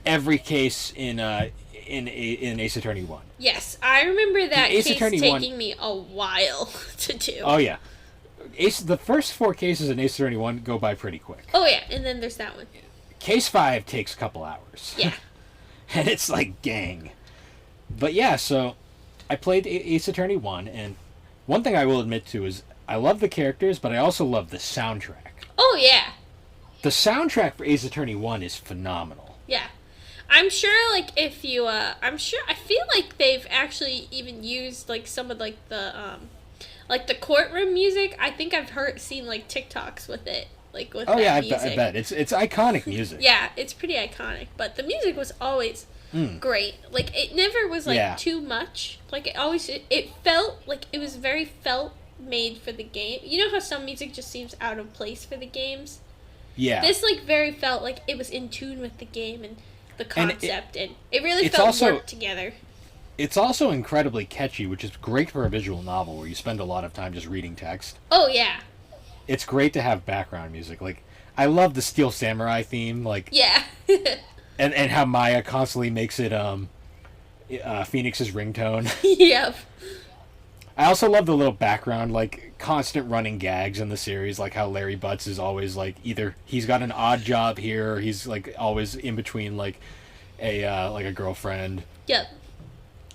every case in Ace Attorney 1. Yes, I remember that case taking me a while to do. Oh, yeah. The first 4 cases in Ace Attorney 1 go by pretty quick. Oh, yeah, and then there's that one. Case 5 takes a couple hours. Yeah. And it's like, dang. But yeah, so I played Ace Attorney 1, and one thing I will admit to is I love the characters, but I also love the soundtrack. Oh, yeah. The soundtrack for Ace Attorney 1 is phenomenal. Yeah. I'm sure, like, if you, I feel like they've actually even used, like, some of, like, the courtroom music. I think I've seen, like, TikToks with it. Like, with that music. I bet. It's iconic music. Yeah, it's pretty iconic. But the music was always great. Like, it never was, like, too much. Like, it felt like it was very made for the game. You know how some music just seems out of place for the games? Yeah. This, like, very felt like it was in tune with the game and the concept. And it really felt worked together. It's also incredibly catchy, which is great for a visual novel where you spend a lot of time just reading text. Oh, yeah. It's great to have background music. Like, I love the Steel Samurai theme, like, Yeah. and how Maya constantly makes it Phoenix's ringtone. Yep. I also love the little background, like, constant running gags in the series, like how Larry Butts is always, like, either he's got an odd job here, or he's, like, always in between, like a girlfriend. Yep.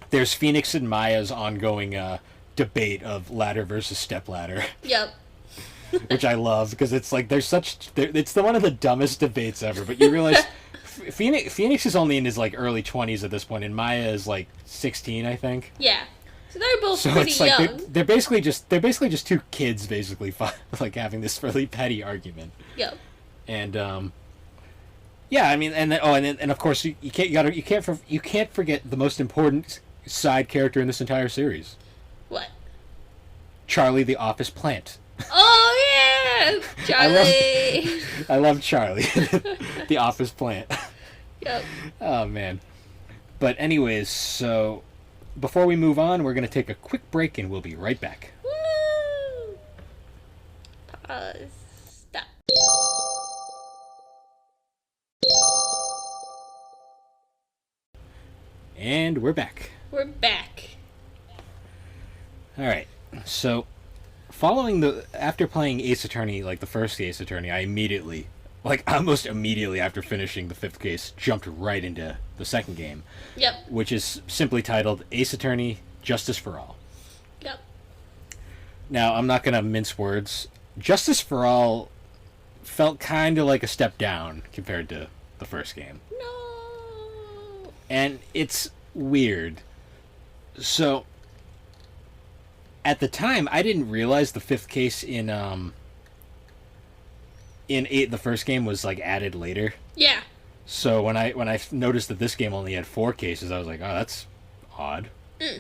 There's Phoenix and Maya's ongoing debate of ladder versus stepladder, Yep. which I love, because it's, like, it's one of the dumbest debates ever, but you realize Phoenix is only in his, like, early 20s at this point, and Maya is, like, 16, I think. Yeah. So they're both So pretty it's like young. they're basically just two kids basically like having this really petty argument. Yep. And yeah, I mean, and then, and of course you can't forget the most important side character in this entire series, What? Charlie the office plant. Oh yeah, Charlie. I love Charlie, the office plant. Yep. Oh man. But anyways, so before we move on, we're going to take a quick break and we'll be right back. Woo! Pause. Stop. And we're back. We're back. All right. So, after playing Ace Attorney, like the first Ace Attorney, I immediately, like almost immediately after finishing the fifth case, jumped right into the second game. Yep. Which is simply titled Ace Attorney: Justice for All. Yep. Now, I'm not going to mince words. Justice for All felt kind of like a step down compared to the first game. No. And it's weird. So, at the time, I didn't realize the fifth case in the first game was, like, added later. Yeah. So when I noticed that this game only had 4 cases, I was like, oh, that's odd. Mm.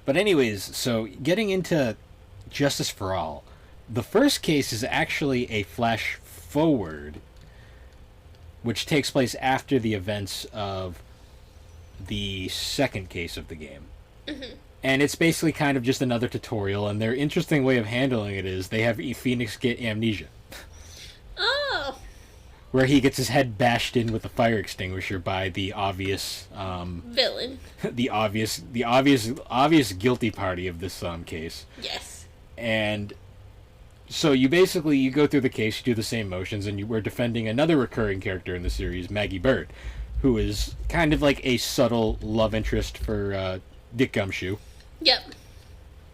But anyways, so getting into Justice for All, the first case is actually a flash forward, which takes place after the events of the second case of the game. Mm-hmm. And it's basically kind of just another tutorial, and their interesting way of handling it is they have Phoenix get amnesia. Oh. Where he gets his head bashed in with a fire extinguisher by the obvious Villain. the obvious guilty party of this case. Yes. And so you go through the case, you do the same motions, and we're defending another recurring character in the series, Maggie Bird, who is kind of like a subtle love interest for Dick Gumshoe. Yep.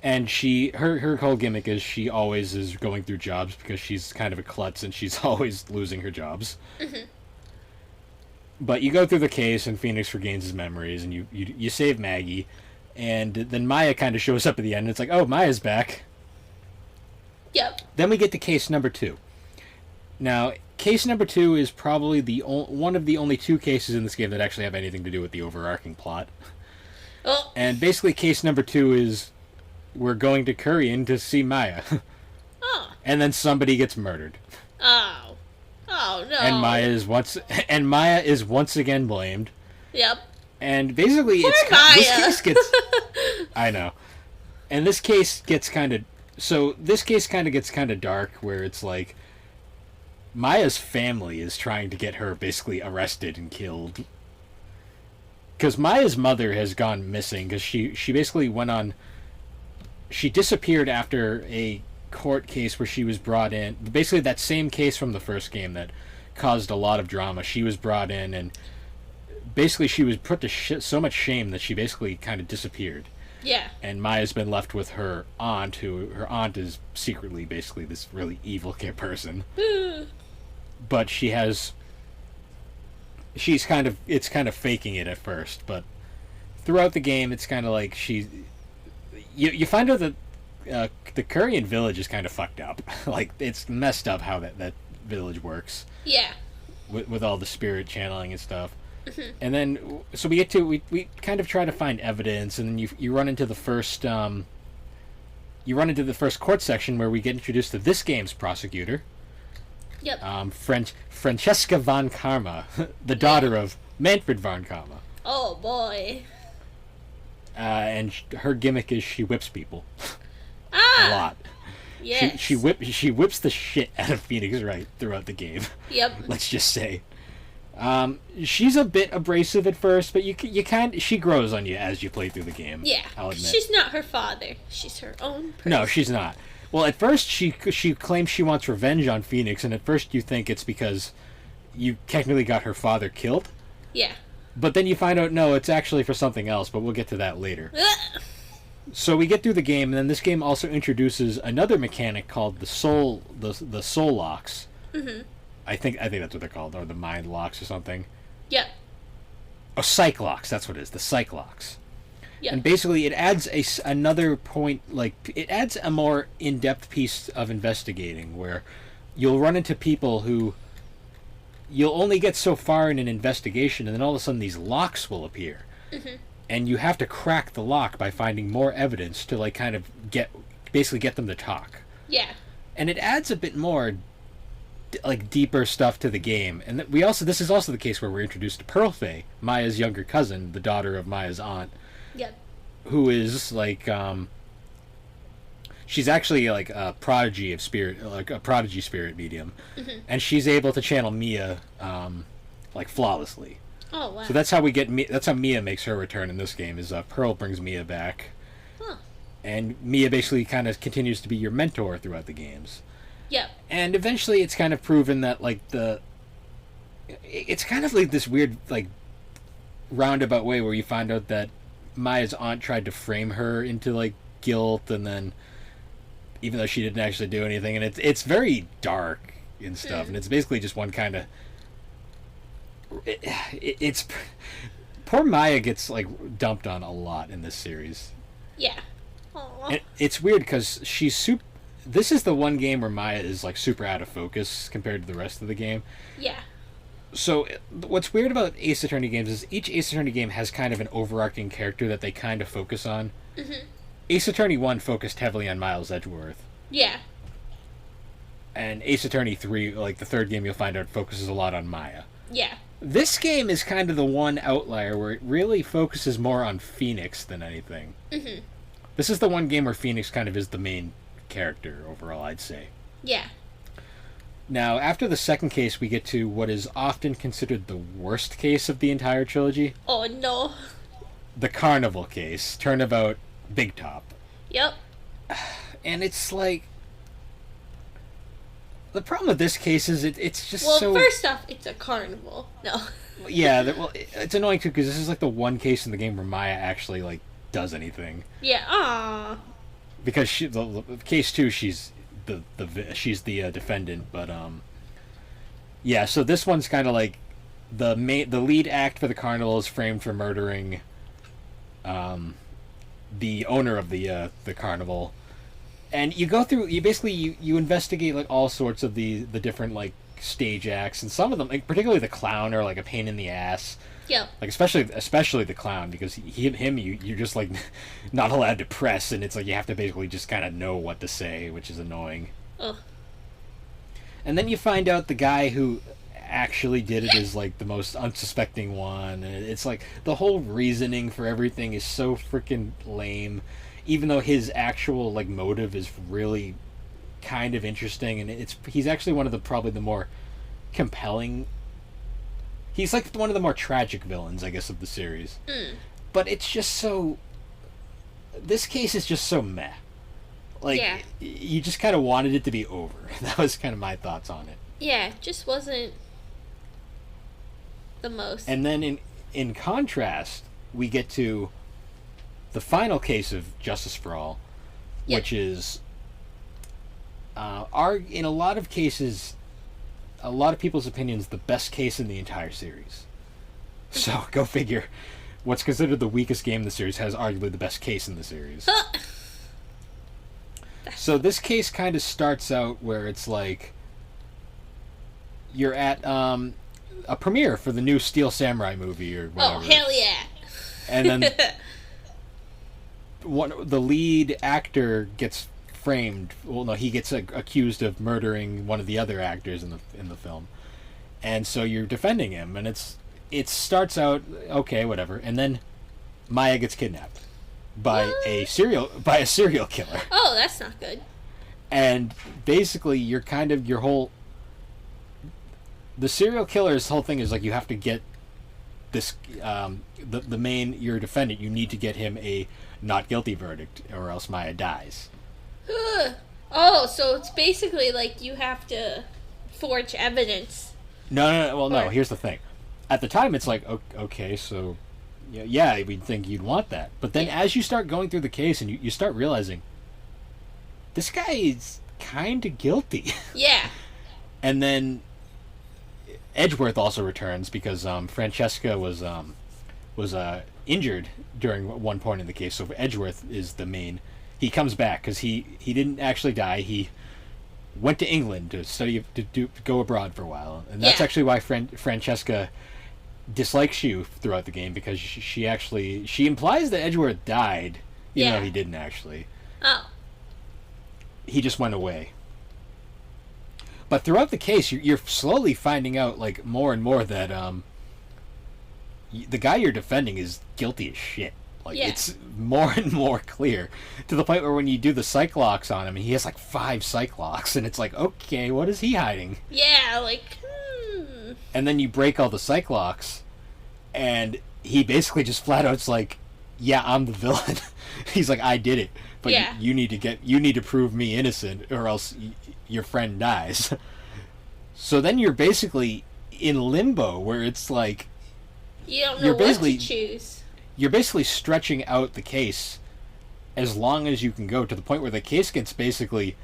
And her whole gimmick is she always is going through jobs because she's kind of a klutz and she's always losing her jobs. Mm-hmm. But you go through the case and Phoenix regains his memories and you save Maggie, and then Maya kind of shows up at the end and it's like, oh, Maya's back. Yep. Then we get to case number 2. Now, case number 2 is probably one of the only 2 cases in this game that actually have anything to do with the overarching plot. Oh. And basically case number 2 is we're going to Korean to see Maya. Oh. And then somebody gets murdered. Oh. Oh no. And Maya is once again blamed. Yep. And basically Poor this Maya. case gets I know. And this case gets kind of gets kind of dark, where it's like Maya's family is trying to get her basically arrested and killed. Because Maya's mother has gone missing because she basically she disappeared after a court case where she was brought in. Basically that same case from the first game that caused a lot of drama. She was brought in and basically she was put to so much shame that she basically kind of disappeared. Yeah. And Maya's been left with her aunt, her aunt is secretly basically this really evil person. But it's kind of faking it at first, but throughout the game it's kind of like you find out that the Korean village is kind of fucked up. Like, it's messed up how that village works. Yeah. With all the spirit channeling and stuff. Mm-hmm. And then, so we kind of try to find evidence, and then you run into the first court section where we get introduced to this game's prosecutor. Yep. Francesca von Karma, the daughter of Manfred von Karma. Oh boy. And her gimmick is she whips people. Ah. A lot. Yes. She whips the shit out of Phoenix Wright throughout the game. Yep. Let's just say. She's a bit abrasive at first, but she grows on you as you play through the game. Yeah. I'll admit. She's not her father. She's her own person. No, she's not. Well, at first she claims she wants revenge on Phoenix, and at first you think it's because you technically got her father killed. Yeah. But then you find out, no, it's actually for something else, but we'll get to that later. So we get through the game, and then this game also introduces another mechanic called the soul locks. Mm-hmm. I think that's what they're called, or the mind locks or something. Yep. Oh, psych locks, that's what it is, the psych locks. Yep. And basically it adds another point, it adds a more in-depth piece of investigating, where you'll run into people who you'll only get so far in an investigation, and then all of a sudden these locks will appear. Mm-hmm. And you have to crack the lock by finding more evidence to kind of get them to talk. Yeah. And it adds a bit more deeper stuff to the game. And this is also the case where we're introduced to Pearl Faye, Maya's younger cousin, the daughter of Maya's aunt. Yep. Who is she's actually a prodigy spirit medium. Mm-hmm. And she's able to channel Mia flawlessly. Oh, wow. So that's how Mia makes her return in this game, is Pearl brings Mia back. Huh. And Mia basically kind of continues to be your mentor throughout the games. Yep. And eventually it's kind of proven that it's kind of like this weird roundabout way where you find out that Maya's aunt tried to frame her into guilt, and then even though she didn't actually do anything, and it's very dark and stuff, and it's basically just one kind of it's poor Maya gets dumped on a lot in this series. Yeah. And it's weird because this is the one game where Maya is super out of focus compared to the rest of the game. Yeah. So what's weird about Ace Attorney games is each Ace Attorney game has kind of an overarching character that they kind of focus on. Mm-hmm. Ace Attorney 1 focused heavily on Miles Edgeworth. Yeah. And Ace Attorney 3, the third game you'll find out, focuses a lot on Maya. Yeah. This game is kind of the one outlier where it really focuses more on Phoenix than anything. Mm-hmm. This is the one game where Phoenix kind of is the main character overall, I'd say. Yeah. Now, after the second case, we get to what is often considered the worst case of the entire trilogy. Oh, no. The Carnival case. Turnabout Big Top. Yep. And it's the problem with this case is it's just well, so... Well, first off, it's a carnival. No. Yeah, it's annoying too, because this is the one case in the game where Maya actually does anything. Yeah. Aww. Because the case 2, she's the defendant, but yeah. So this one's kind of the lead act for the carnival is framed for murdering the owner of the carnival, and you go through. You investigate all sorts of the different stage acts, and some of them, particularly the clown, are a pain in the ass. Yeah. Especially the clown, because you're just not allowed to press, and it's you have to basically just kind of know what to say, which is annoying. Ugh. And then you find out the guy who actually did it is the most unsuspecting one, and it's the whole reasoning for everything is so freaking lame, even though his actual motive is really kind of interesting, and he's actually one of probably the more compelling. He's one of the more tragic villains, I guess, of the series. Mm. But it's just so... This case is just so meh. Yeah. You just kind of wanted it to be over. That was kind of my thoughts on it. Yeah, just wasn't the most. And then in contrast, we get to the final case of Justice for All, yep. which is... in a lot of cases... a lot of people's opinions, the best case in the entire series. So, go figure. What's considered the weakest game in the series has arguably the best case in the series. So this case kind of starts out where it's you're at a premiere for the new Steel Samurai movie or whatever. Oh, hell yeah. And then the lead actor gets framed. Well, no, he gets accused of murdering one of the other actors in the film, and so you're defending him, and it starts out okay, whatever, and then Maya gets kidnapped by a serial killer. Oh, that's not good. And basically, you're kind of your whole. The serial killer's whole thing is like you have to get this the main your defendant. You need to get him a not guilty verdict, or else Maya dies. Oh, so it's basically like you have to forge evidence. No. Well, no. Here's the thing. At the time, it's like okay, so yeah, we'd think you'd want that. But then, as you start going through the case, and you start realizing this guy is kind of guilty. Yeah. And then Edgeworth also returns because Francesca was injured during one point in the case. So Edgeworth is the main. He comes back because he didn't actually die. He went to England to study to go abroad for a while, and that's actually why Francesca dislikes you throughout the game, because she implies that Edgeworth died, even though he didn't actually. Oh. He just went away. But throughout the case, you're slowly finding out like more and more that the guy you're defending is guilty as shit. Like it's more and more clear, to the point where when you do the psych locks on him, he has like 5 psych locks, and it's like, okay, what is he hiding? Yeah, like. And then you break all the psych locks, and he basically just flat out's like, yeah, I'm the villain. He's like, I did it, but you need to prove me innocent, or else your friend dies. So then you're basically in limbo, where it's like you don't know what to choose. You're basically stretching out the case as long as you can go, to the point where the case gets basically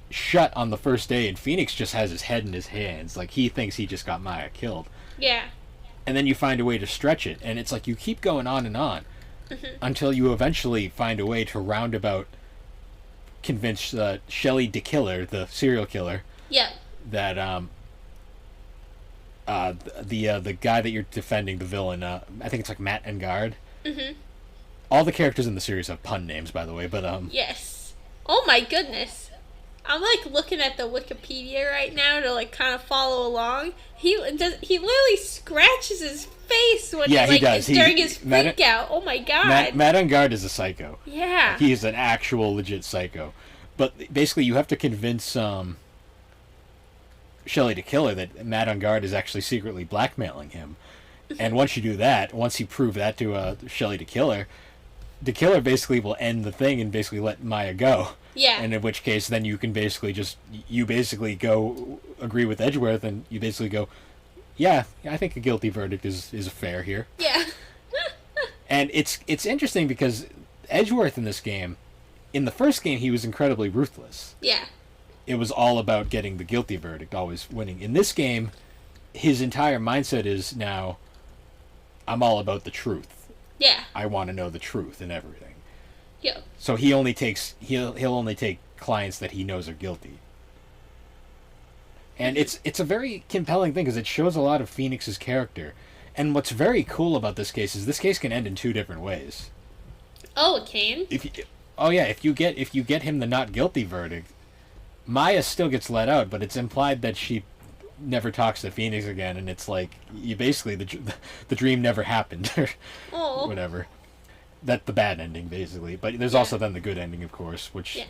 shut on the first day, and Phoenix just has his head in his hands, like he thinks he just got Maya killed. Yeah. And then you find a way to stretch it, and it's like you keep going on and on until you eventually find a way to roundabout convince Shelley DeKiller, the serial killer, that the guy that you're defending, the villain, I think it's like Matt Engard. All the characters in the series have pun names, by the way, but yes. Oh my goodness. I'm like looking at the Wikipedia right now to like kind of follow along. He literally scratches his face when he does. During his freak out. Oh my god. Matt Engard is a psycho. Yeah. He's an actual legit psycho. But basically you have to convince Shelley DeKiller that Matt Engard is actually secretly blackmailing him. And once you do that, once you prove that to Shelley DeKiller basically will end the thing and basically let Maya go. Yeah. And in which case, then you can basically go agree with Edgeworth, and you basically go, yeah, I think a guilty verdict is fair here. Yeah. And it's interesting because Edgeworth in this game, in the first game, he was incredibly ruthless. Yeah. It was all about getting the guilty verdict, always winning. In this game, his entire mindset is now, I'm all about the truth. Yeah. I want to know the truth and everything. Yeah. So he'll only take clients that he knows are guilty. And it's a very compelling thing because it shows a lot of Phoenix's character. And what's very cool about this case is this case can end in 2 different ways. Oh, it can? If you get him the not guilty verdict, Maya still gets let out, but it's implied that she never talks to Phoenix again, and it's like you basically the dream never happened or whatever. That's the bad ending, basically. But there's also then the good ending, of course, which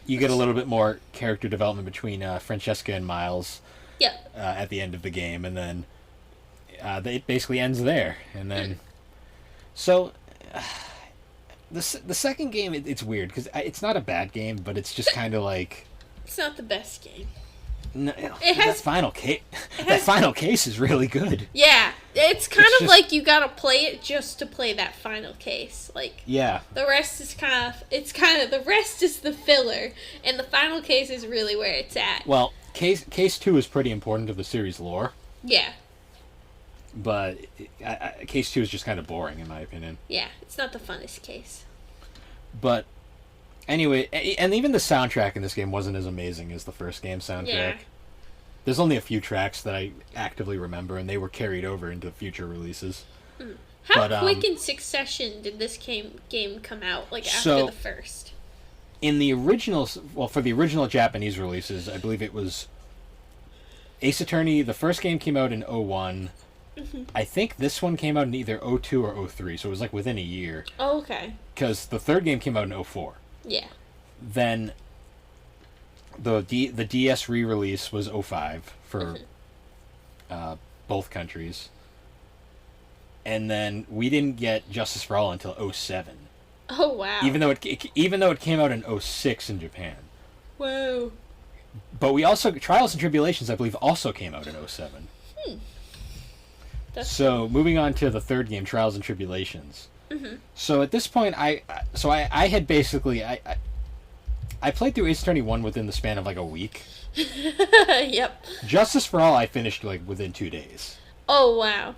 you get a little bit more character development between Francesca and Miles at the end of the game, and then it basically ends there. And then so the second game, it's weird because it's not a bad game, but it's just kind of like it's not the best game. No, that final case is really good. Yeah, it's kind of like you gotta play it just to play that final case. Like, the rest is the rest is the filler, and the final case is really where it's at. Well, case 2 is pretty important to the series lore. Yeah. But case 2 is just kind of boring, in my opinion. Yeah, it's not the funnest case. But anyway, and even the soundtrack in this game wasn't as amazing as the first game soundtrack. Yeah. There's only a few tracks that I actively remember, and they were carried over into future releases. How quick in succession did this game come out, like, after the first? In the original, for the original Japanese releases, I believe it was Ace Attorney, the first game came out in 01. I think this one came out in either 02 or 03, so it was like within a year. Oh, okay. Because the third game came out in 04. Yeah. then the DS re-release was 05 for both countries. And then we didn't get Justice for All until 07. Oh wow. Even though it came out in 06 in Japan. Whoa. But we also Trials and Tribulations, I believe, also came out in 07. So moving on to the third game, Trials and Tribulations. Mm-hmm. So at this point, I had basically I played through Ace Attorney 1 within the span of like a week. Yep. Justice for All I finished like within 2 days. Oh wow.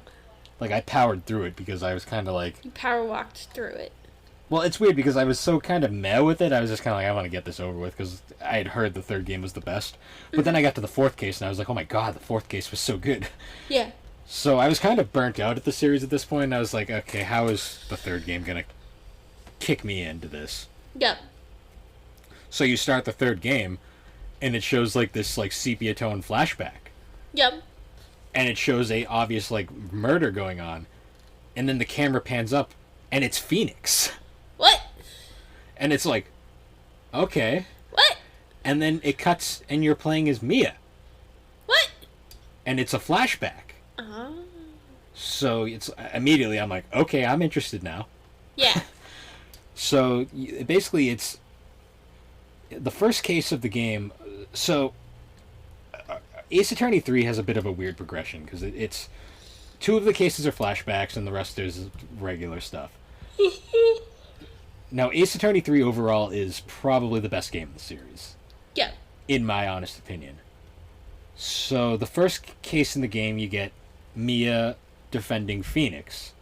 Like I powered through it because I was kind of like You power walked through it. Well, it's weird because I was so kind of meh with it. I was just kind of like, I want to get this over with because I had heard the third game was the best. But then I got to the fourth case and I was like, oh my god, the fourth case was so good. Yeah. So I was kind of burnt out at the series at this point. And I was like, okay, how is the third game going to kick me into this? Yep. So you start the third game and it shows like this like sepia tone flashback. Yep. And it shows a obvious like murder going on. And then the camera pans up and it's Phoenix. What? And it's like, okay. What? And then it cuts and you're playing as Mia. What? And it's a flashback. Oh. So it's immediately I'm like, okay, I'm interested now. Yeah. So basically it's the first case of the game. So Ace Attorney 3 has a bit of a weird progression because it's two of the cases are flashbacks and the rest is regular stuff. Now, Ace Attorney 3 overall is probably the best game in the series. Yeah. In my honest opinion. So, the first case in the game, you get Mia defending Phoenix.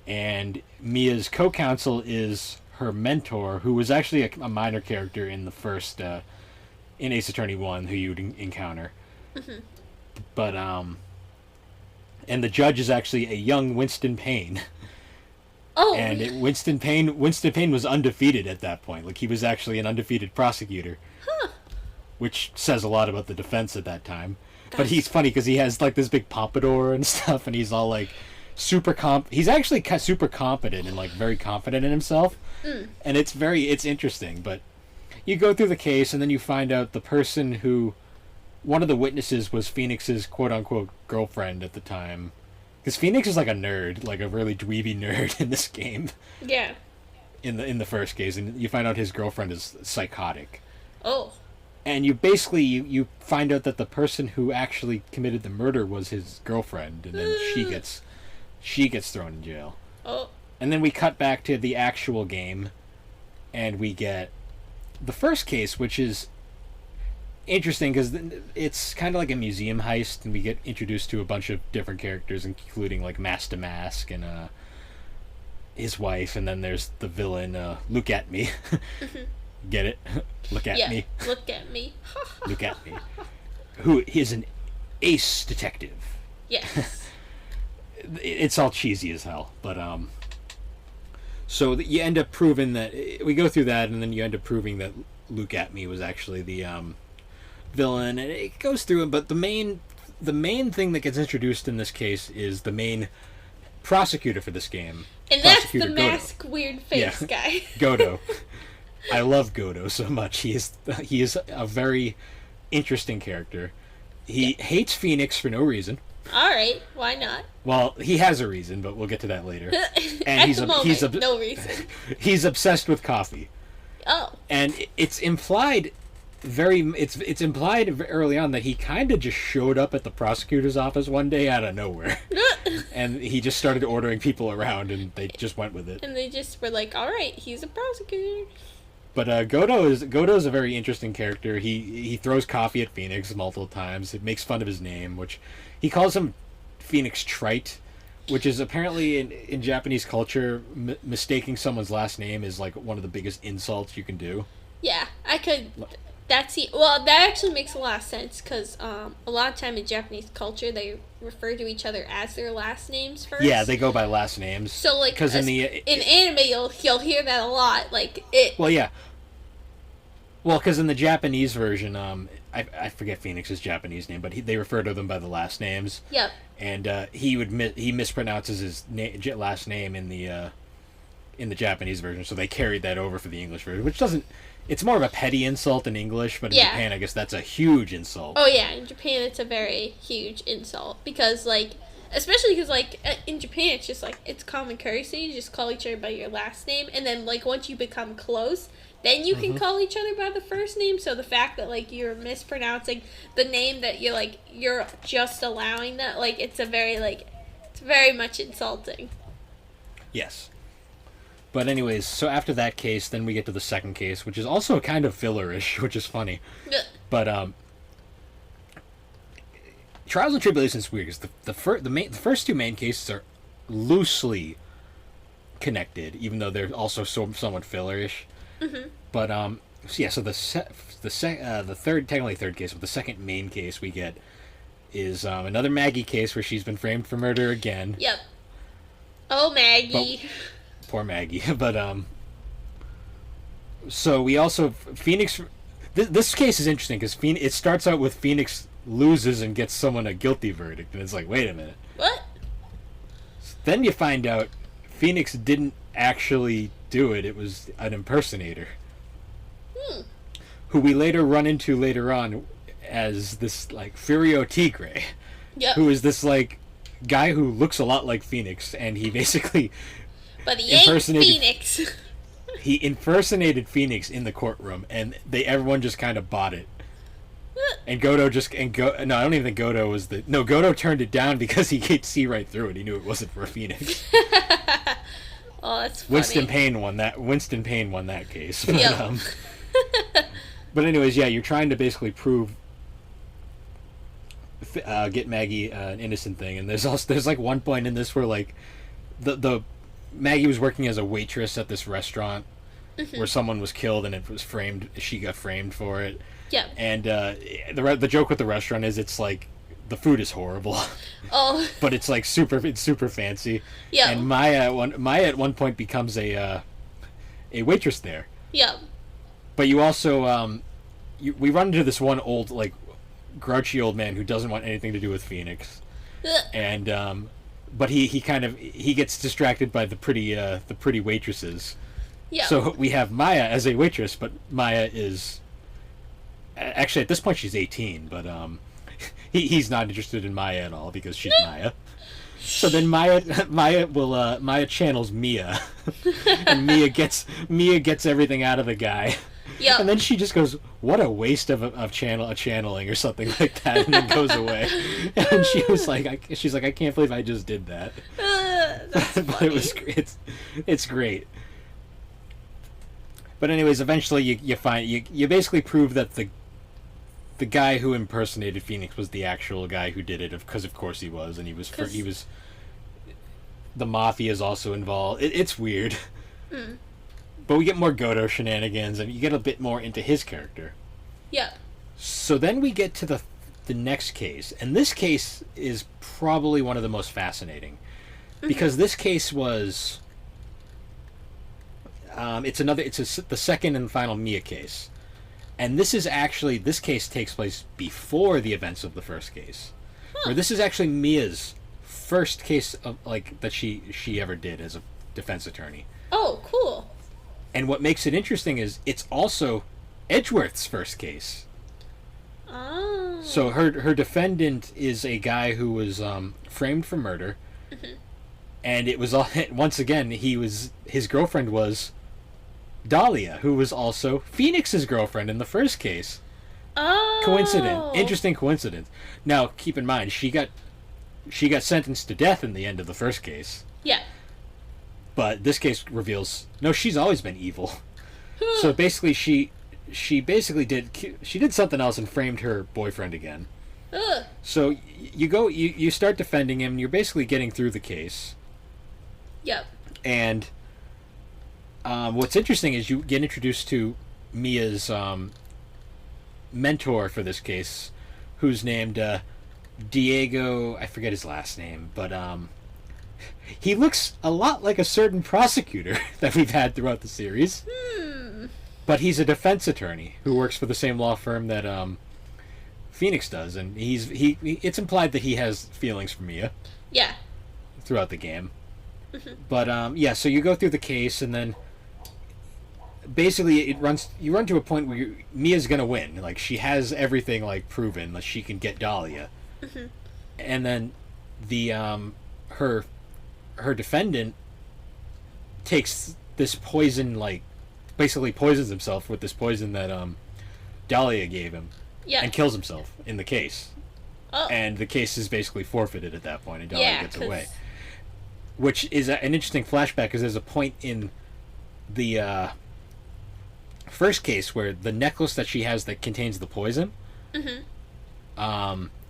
And Mia's co-counsel is her mentor, who was actually a minor character in the first, in Ace Attorney 1, who you would encounter. Mm-hmm. But, and the judge is actually a young Winston Payne. Oh. And Winston Payne was undefeated at that point. Like, he was actually an undefeated prosecutor. Huh. Which says a lot about the defense at that time. But he's funny because he has, like, this big pompadour and stuff, and he's all, like, he's actually super competent and, like, very confident in himself. Mm. And it's interesting. But you go through the case, and then you find out the person who... One of the witnesses was Phoenix's quote-unquote girlfriend at the time. Because Phoenix is like a nerd, like a really dweeby nerd in this game. Yeah. In the first case, and you find out his girlfriend is psychotic. Oh. And you basically you find out that the person who actually committed the murder was his girlfriend, and then she gets thrown in jail. Oh. And then we cut back to the actual game, and we get the first case, which is interesting because it's kind of like a museum heist, and we get introduced to a bunch of different characters, including like Master Mask and his wife, and then there's the villain. Look at me, get it? Look at me. Look at me. Look at me. Who is an ace detective? Yes. It's all cheesy as hell, but so you end up proving that we go through that, and then you end up proving that Look at Me was actually the villain, and it goes through it. But the main thing that gets introduced in this case is the main prosecutor for this game, and that's the mask weird face guy. Godo. I love Godo so much. He is a very interesting character. He hates Phoenix for no reason. All right, why not? Well, he has a reason, but we'll get to that later. And At the moment, no reason. He's obsessed with coffee. Oh. And it's implied it's implied early on that he kind of just showed up at the prosecutor's office one day out of nowhere. And he just started ordering people around, and they just went with it. And they just were like, all right, he's a prosecutor. But Godo is a very interesting character. He throws coffee at Phoenix multiple times. It makes fun of his name, which he calls him Phoenix Trite, which is apparently in Japanese culture, mistaking someone's last name is like one of the biggest insults you can do. Yeah, I could... Well, that actually makes a lot of sense, because a lot of time in Japanese culture, they refer to each other as their last names first. Yeah, they go by last names. So, like, in anime, you'll hear that a lot. Like, it... Well, yeah. Well, because in the Japanese version, I forget Phoenix's Japanese name, but they refer to them by the last names. Yep. And he mispronounces his last name in in the Japanese version, so they carried that over for the English version, which doesn't. It's more of a petty insult in English, but in Japan, I guess that's a huge insult. Oh yeah, in Japan it's a very huge insult because like, especially because like in Japan it's just like it's common courtesy. You just call each other by your last name, and then like once you become close, then you can call each other by the first name. So the fact that like you're mispronouncing the name that you're just allowing that, like it's very much insulting. Yes. But anyways, so after that case, then we get to the second case, which is also kind of fillerish, which is funny. But Trials and Tribulations is weird because the first two main cases are loosely connected, even though they're also somewhat fillerish. But so the third, technically third case, but the second main case we get is another Maggie case where she's been framed for murder again. Yep. Oh, Maggie. Poor Maggie. But so we also Phoenix. This case is interesting because it starts out with Phoenix loses and gets someone a guilty verdict, and it's like, wait a minute. What? Then you find out Phoenix didn't actually do it. It was an impersonator. Who we later run into later on as this like Furio Tigre. Yep. Who is this like guy who looks a lot like Phoenix, and he basically but he ain't Phoenix. He impersonated Phoenix in the courtroom, and everyone just kind of bought it. And Godo no, I don't even think Godo was Godo turned it down because he could see right through it. He knew it wasn't for Phoenix. Oh, that's funny. Winston Payne won that case. But, but anyways, yeah, you're trying to basically prove get Maggie an innocent thing, and there's like one point in this where like the Maggie was working as a waitress at this restaurant where someone was killed and it was framed. She got framed for it. Yeah. And the joke with the restaurant is it's like the food is horrible. Oh. But it's like super fancy. Yeah. And Maya at one point becomes a waitress there. Yeah. But you also we run into this one old like grouchy old man who doesn't want anything to do with Phoenix. And but he gets distracted by the pretty waitresses. Yeah. So we have Maya as a waitress, but Maya is actually at this point she's 18, but he's not interested in Maya at all because she's Maya. So then Maya channels Mia, and Mia gets everything out of the guy. Yep. And then she just goes, "What a waste of channeling," or something like that, and then goes away. And she's like, "I can't believe I just did that." That's But funny. it's great. But anyways, eventually you basically prove that the guy who impersonated Phoenix was the actual guy who did it, because of course he was, and he was the mafia is also involved. It's weird. But we get more Godo shenanigans, and you get a bit more into his character. Yeah. So then we get to the next case, and this case is probably one of the most fascinating, because this case was the second and final Mia case, and this case takes place before the events of the first case, where this is actually Mia's first case of like that she ever did as a defense attorney. Oh, cool. And what makes it interesting is it's also Edgeworth's first case. Oh. So her defendant is a guy who was framed for murder, and it was once again his girlfriend was Dahlia, who was also Phoenix's girlfriend in the first case. Oh. Interesting coincidence. Now keep in mind she got sentenced to death in the end of the first case. Yeah. But this case reveals no, she's always been evil. So basically she did something else and framed her boyfriend again. So you start defending him. You're basically getting through the case. Yep. And what's interesting is you get introduced to Mia's mentor for this case, who's named Diego. I forget his last name, but he looks a lot like a certain prosecutor that we've had throughout the series. But he's a defense attorney who works for the same law firm that Phoenix does, and it's implied that he has feelings for Mia. Yeah. Throughout the game. But yeah, so you go through the case, and then basically you run to a point where Mia's gonna win. Like, she has everything like proven that she can get Dahlia, and then the her defendant takes this poison, like basically poisons himself with this poison that Dahlia gave him, and kills himself in the case. Oh. And the case is basically forfeited at that point, and Dahlia gets away. Which is an interesting flashback, because there's a point in the first case where the necklace that she has that contains the poison,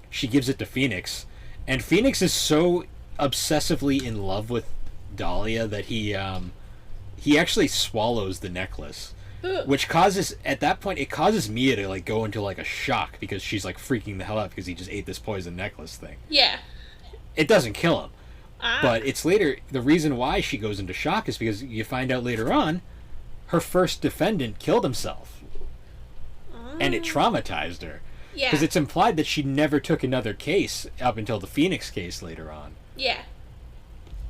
she gives it to Phoenix, and Phoenix is so obsessively in love with Dahlia that he actually swallows the necklace. Which causes, at that point, it causes Mia to like go into like a shock, because she's like freaking the hell out because he just ate this poison necklace thing. Yeah. It doesn't kill him. But it's later, the reason why she goes into shock is because you find out later on, her first defendant killed himself. And it traumatized her. Yeah. Because it's implied that she never took another case up until the Phoenix case later on. Yeah.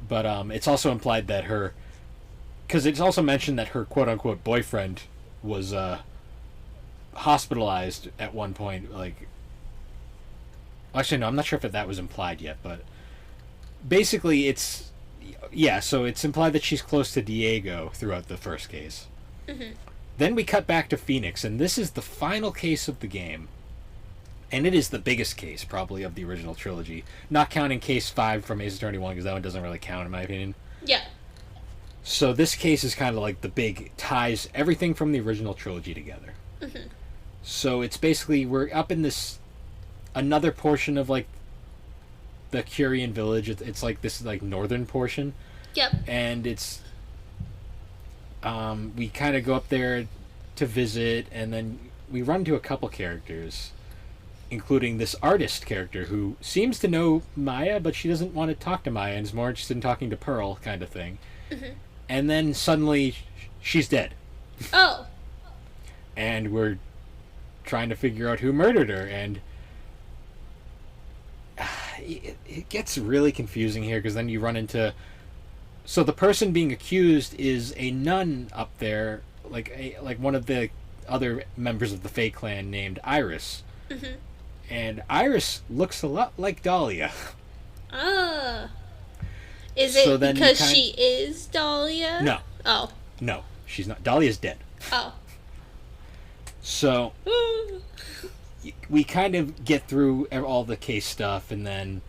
But it's also implied that her... Because it's also mentioned that her quote-unquote boyfriend was hospitalized at one point. Like, actually, no, I'm not sure if that was implied yet, but basically it's... Yeah, so it's implied that she's close to Diego throughout the first case. Then we cut back to Phoenix, and this is the final case of the game. And it is the biggest case, probably, of the original trilogy. Not counting Case 5 from Ace Attorney 1, because that one doesn't really count, in my opinion. Yeah. So this case is kind of like the big ties everything from the original trilogy together. So it's basically, we're up in this another portion of like the Curian village. It's like this like northern portion. Yep. And it's we kind of go up there to visit, and then we run into a couple characters, including this artist character who seems to know Maya, but she doesn't want to talk to Maya and is more interested in talking to Pearl, kind of thing. And then suddenly she's dead. Oh. And we're trying to figure out who murdered her, and it gets really confusing here, because then you run into... So the person being accused is a nun up there, like one of the other members of the Fae clan named Iris. And Iris looks a lot like Dahlia. Is it because she is Dahlia? No. Oh. No, she's not. Dahlia's dead. Oh. So we kind of get through all the case stuff, and then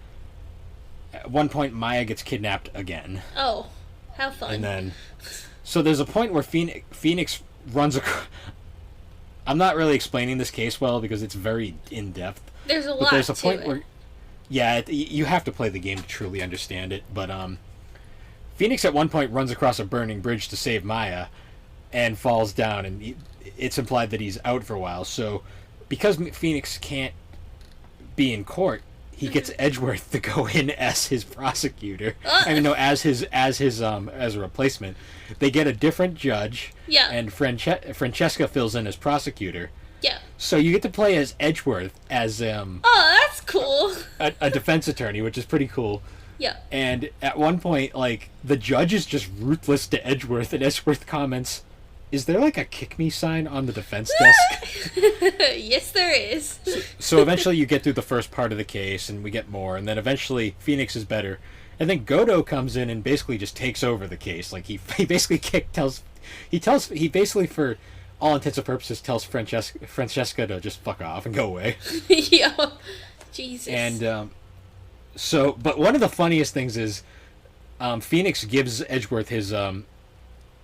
at one point Maya gets kidnapped again. Oh, how fun. And then, so there's a point where Phoenix runs across... I'm not really explaining this case well, because it's very in-depth. There's a lot to it. There's a point where... Yeah, you have to play the game to truly understand it, but Phoenix at one point runs across a burning bridge to save Maya and falls down, and it's implied that he's out for a while. So because Phoenix can't be in court, he gets Edgeworth to go in as his prosecutor. I mean, no, as a replacement. They get a different judge. Yeah. And Francesca fills in as prosecutor. Yeah. So you get to play as Edgeworth as Oh, that's cool. a defense attorney, which is pretty cool. Yeah. And at one point, like, the judge is just ruthless to Edgeworth, and Edgeworth comments, "Is there like a kick me sign on the defense desk?" Yes, there is. So eventually you get through the first part of the case, and we get more, and then eventually Phoenix is better. And then Godot comes in and basically just takes over the case. Like, he basically he basically, for all intents and purposes, tells Francesca to just fuck off and go away. Yo, Jesus. And but one of the funniest things is Phoenix gives Edgeworth his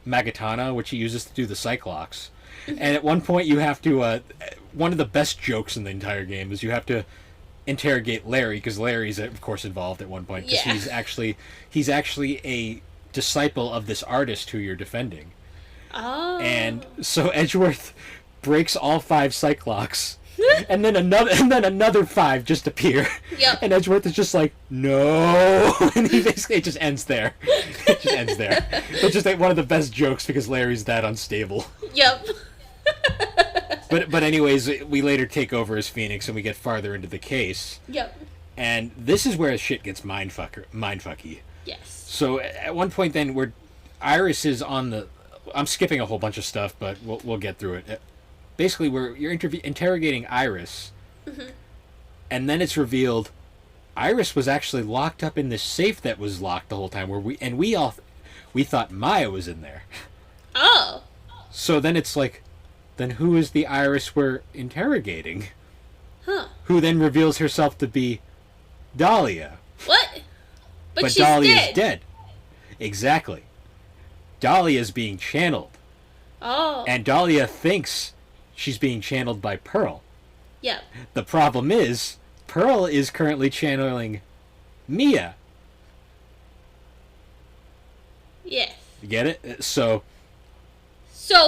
Magatana, which he uses to do the Cyclops. And at one point you have to one of the best jokes in the entire game is you have to interrogate Larry, because Larry's of course involved at one point, because he's actually a disciple of this artist who you're defending. Oh. And so Edgeworth breaks all 5 Cyclops. And then another 5 just appear. Yep. And Edgeworth is just like, no. And it just ends there. It just ends there. It's just like one of the best jokes, because Larry's that unstable. Yep. But anyways, we later take over as Phoenix, and we get farther into the case. Yep. And this is where shit gets mindfucky. Yes. So at one point, then Iris is on the. I'm skipping a whole bunch of stuff, but we'll get through it. Basically, you're interrogating Iris, and then it's revealed Iris was actually locked up in this safe that was locked the whole time. We thought Maya was in there. Oh. So then it's like, then who is the Iris we're interrogating? Huh. Who then reveals herself to be Dahlia. What? But she's Dahlia's dead. Exactly. Dahlia is being channeled. Oh. And Dahlia thinks she's being channeled by Pearl. Yep. The problem is, Pearl is currently channeling Mia. Yes. You get it? So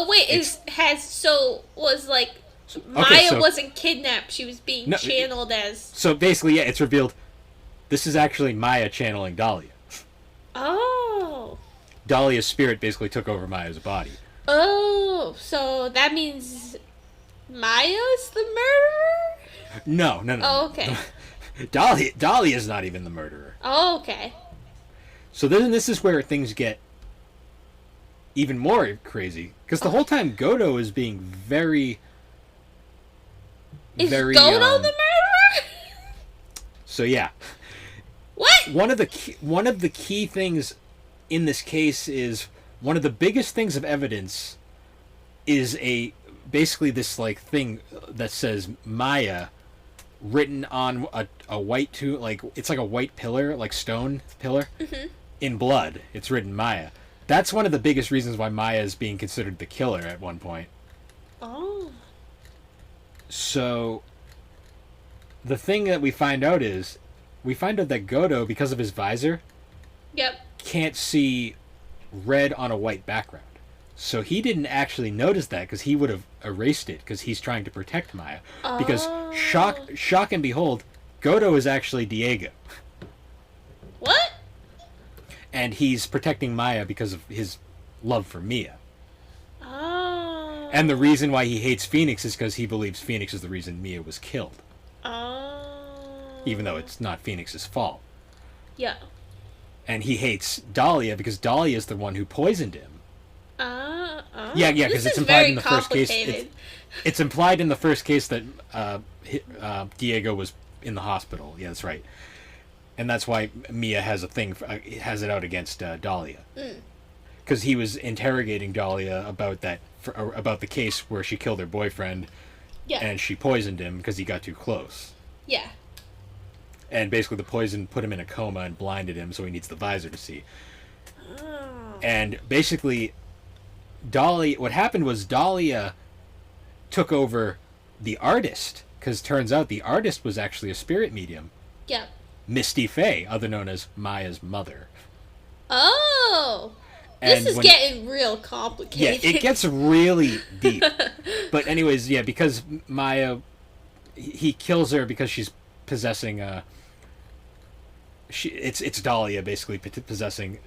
wait, was like Maya wasn't kidnapped, she was being channeled as. So basically, yeah, it's revealed this is actually Maya channeling Dahlia. Oh. Dahlia's spirit basically took over Maya's body. Oh, so that means Maya's the murderer? No. Oh, okay. Dahlia's not even the murderer. Oh, okay. So then this is where things get even more crazy. Because the whole time Godo is being very... Is Godo the murderer? So yeah. What? One of the key things in this case is... One of the biggest things of evidence is basically this like thing that says Maya written on a white it's like a white pillar, like stone pillar, in blood. It's written Maya. That's one of the biggest reasons why Maya is being considered the killer at one point. Oh. So the thing that we find out that Godo, because of his visor, can't see red on a white background. So he didn't actually notice that because he would have erased it because he's trying to protect Maya. Because shock and behold, Godo is actually Diego. What? And he's protecting Maya because of his love for Mia. Oh. And the reason why he hates Phoenix is because he believes Phoenix is the reason Mia was killed. Oh. Even though it's not Phoenix's fault. Yeah. And he hates Dahlia because Dahlia is the one who poisoned him. Yeah, because it's implied in the first case. It's implied in the first case that Diego was in the hospital. Yeah, that's right. And that's why Mia has has it out against Dahlia. Because he was interrogating Dahlia about about the case where she killed her boyfriend. Yeah. And she poisoned him because he got too close. Yeah. And basically the poison put him in a coma and blinded him, so he needs the visor to see. Oh. And basically, what happened was Dahlia took over the artist, because turns out the artist was actually a spirit medium. Yeah. Misty Faye, other known as Maya's mother. Oh! This is getting real complicated. Yeah, it gets really deep. But anyways, yeah, because Maya, he kills her because she's possessing it's Dahlia basically possessing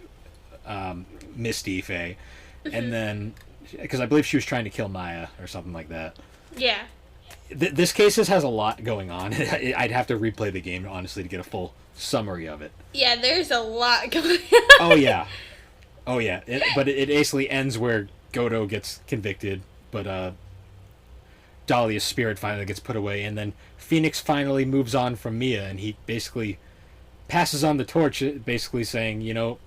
Misty Faye, and then because I believe she was trying to kill Maya or something like that. Yeah. This case has a lot going on. I'd have to replay the game honestly to get a full summary of it. Yeah, there's a lot going on. Oh yeah. But it basically ends where Godo gets convicted, but Dahlia's spirit finally gets put away, and then Phoenix finally moves on from Mia, and he basically passes on the torch, basically saying,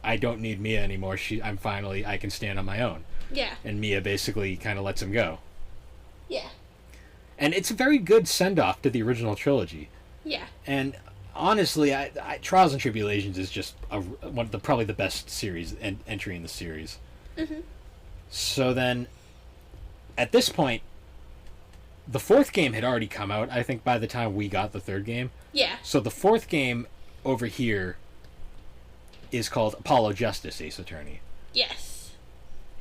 I don't need Mia anymore. I can stand on my own. Yeah. And Mia basically kind of lets him go. Yeah. And it's a very good send-off to the original trilogy. Yeah. And honestly, Trials and Tribulations is just probably the best series entry in the series. Mm-hmm. So then, at this point, the fourth game had already come out, I think, by the time we got the third game. Yeah. So the fourth game over here is called Apollo Justice Ace Attorney. Yes.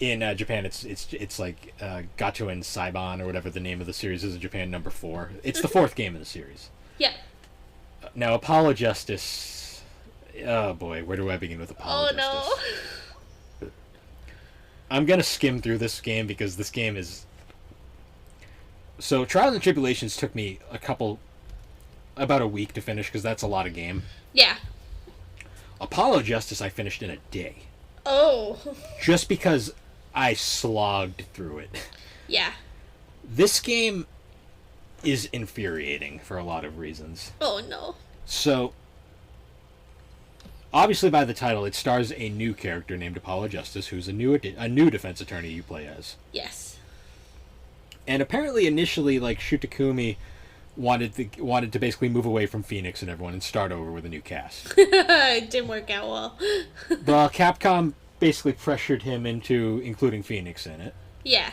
In Japan, it's like Gato and Saiban, or whatever the name of the series is in Japan, number 4. It's the fourth game in the series. Yeah. Now, Apollo Justice... Oh boy, where do I begin with Apollo Justice? Oh no. I'm going to skim through this game because this game is... So, Trials and Tribulations took me about a week to finish because that's a lot of game. Yeah. Apollo Justice I finished in a day. Oh. Just because I slogged through it. Yeah. This game is infuriating for a lot of reasons. Oh, no. So, obviously by the title, it stars a new character named Apollo Justice, who's a new defense attorney you play as. Yes. And apparently, initially, like, Shutakumi wanted to basically move away from Phoenix and everyone and start over with a new cast. It didn't work out well. Well, Capcom basically pressured him into including Phoenix in it. Yeah.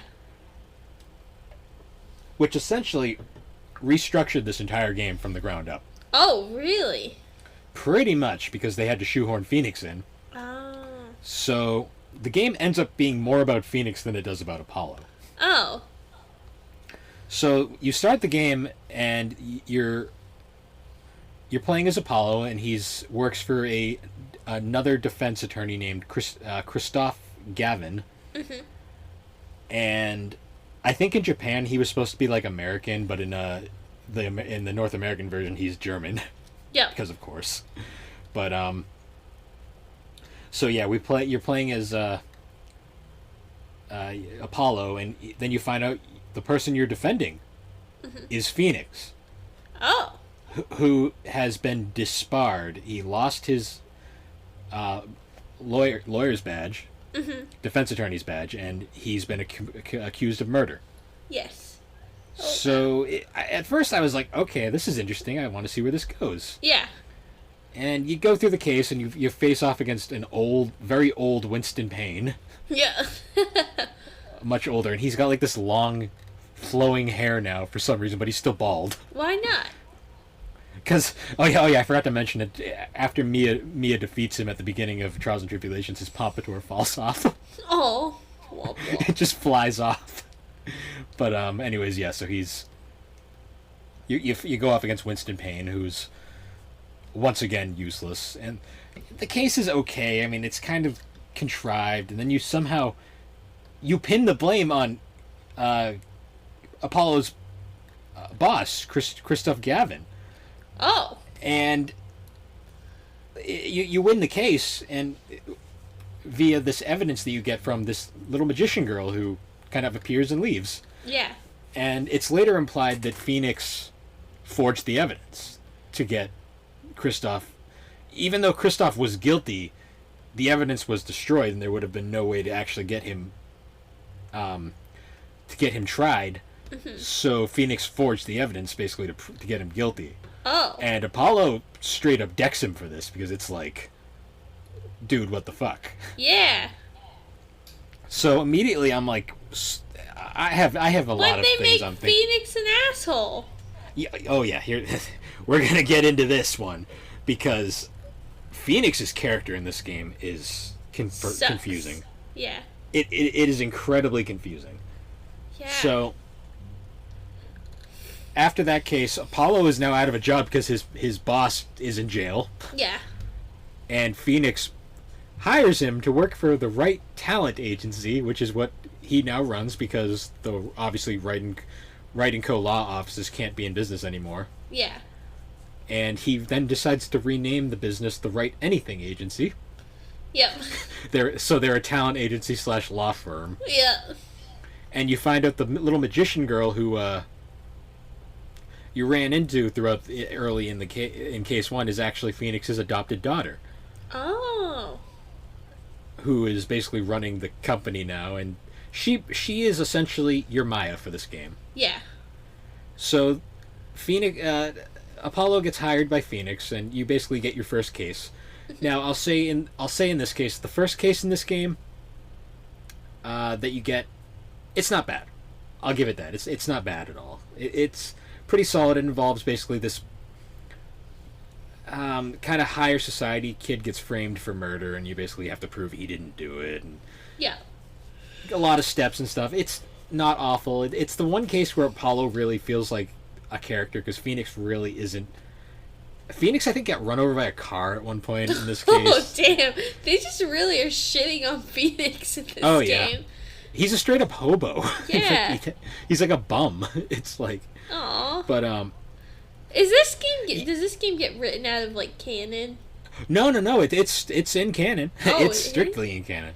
Which essentially restructured this entire game from the ground up. Oh, really? Pretty much, because they had to shoehorn Phoenix in. Oh. So, the game ends up being more about Phoenix than it does about Apollo. Oh. So, you start the game, and you're playing as Apollo, and he's works for another defense attorney named Christoph Gavin. Mm-hmm. And I think in Japan he was supposed to be like American, but in the North American version he's German. Yeah. Because of course. But so yeah, you're playing as Apollo, and then you find out the person you're defending is Phoenix. Oh. Who has been disbarred. He lost his lawyer's badge, defense attorney's badge, and he's been accused of murder. Yes. Oh, So at first I was like, okay, this is interesting. I want to see where this goes. Yeah. And you go through the case, and you face off against an very old Winston Payne. Yeah. Much older, and he's got like this long, flowing hair now for some reason, but he's still bald. Why not? Because oh yeah, I forgot to mention it. After Mia defeats him at the beginning of Trials and Tribulations, his pompadour falls off. Oh. Womp womp. It just flies off. But anyways, yeah. So he's you go up against Winston Payne, who's once again useless, and the case is okay. I mean, it's kind of contrived, and then you pin the blame on Apollo's boss, Christoph Gavin. Oh. And you win the case, and via this evidence that you get from this little magician girl who kind of appears and leaves. Yeah. And it's later implied that Phoenix forged the evidence to get Christoph. Even though Christoph was guilty, the evidence was destroyed, and there would have been no way to actually get him tried. Mm-hmm. So Phoenix forged the evidence basically to get him guilty. Oh. And Apollo straight up decks him for this, because it's like, dude, what the fuck? Yeah. So immediately I'm like, I have a lot of things I'm thinking. But they make Phoenix an asshole. Yeah, oh yeah, here we're gonna get into this one, because Phoenix's character in this game is confusing. Yeah. It is incredibly confusing. Yeah. So after that case, Apollo is now out of a job because his boss is in jail. Yeah. And Phoenix hires him to work for the Right Talent Agency, which is what he now runs, because the obviously Wright and Co. law offices can't be in business anymore. Yeah. And he then decides to rename the business the Right Anything Agency. Yep. They're a talent agency / law firm. Yeah. And you find out the little magician girl who you ran into early in case 1 is actually Phoenix's adopted daughter. Oh. Who is basically running the company now, and she is essentially your Maya for this game. Yeah. So Phoenix Apollo gets hired by Phoenix, and you basically get your first case. Now I'll say in this case, the first case in this game that you get, it's not bad. I'll give it that. It's not bad at all. It's pretty solid. It involves basically this kind of higher society kid gets framed for murder, and you basically have to prove he didn't do it. And yeah. A lot of steps and stuff. It's not awful. It's the one case where Apollo really feels like a character, because Phoenix really isn't. Phoenix, I think, got run over by a car at one point in this case. Oh, damn. They just really are shitting on Phoenix in this game. Yeah. He's a straight up hobo. Yeah. He's like a bum. It's like. Aww. But does this game get written out of like canon? No. It's in canon. Oh, It's strictly in canon.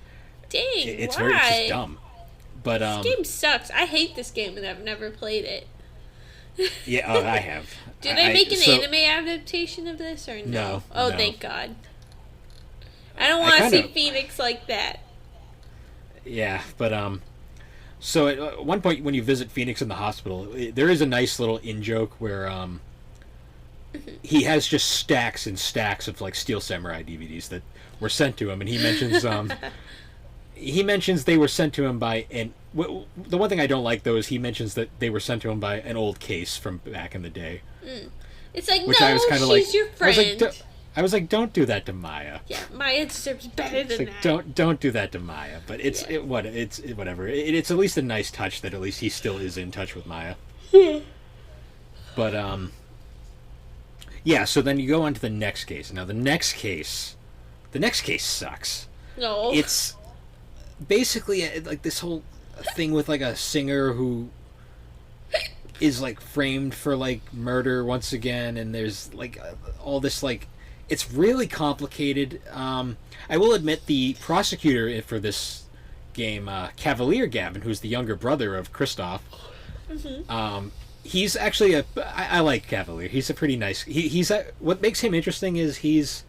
Dang, It's why? very it's just dumb. But This game sucks. I hate this game and I've never played it. yeah, oh, I have. Do they make an anime adaptation of this or no? No. Oh, no. thank God. I don't want to see Phoenix like that. Yeah, but so at one point when you visit Phoenix in the hospital, there is a nice little in-joke where he has just stacks and stacks of like Steel Samurai DVDs that were sent to him, and he mentions they were sent to him by the one thing I don't like though is he mentions that they were sent to him by an old case from back in the day. It's like, which no, I was she's like, your friend. I was like, don't do that to Maya. Yeah, Maya deserves better than like, that. Don't do that to Maya. But it's whatever. It's at least a nice touch that at least he still is in touch with Maya. But yeah. So then you go on to the next case. Now the next case sucks. No, it's basically like this whole thing with like a singer who is like framed for like murder once again, and there's like all this like. It's really complicated. I will admit the prosecutor for this game, Cavalier Gavin, who's the younger brother of Kristoff, he's actually I like Cavalier. He's a pretty nice... He's what makes him interesting is he's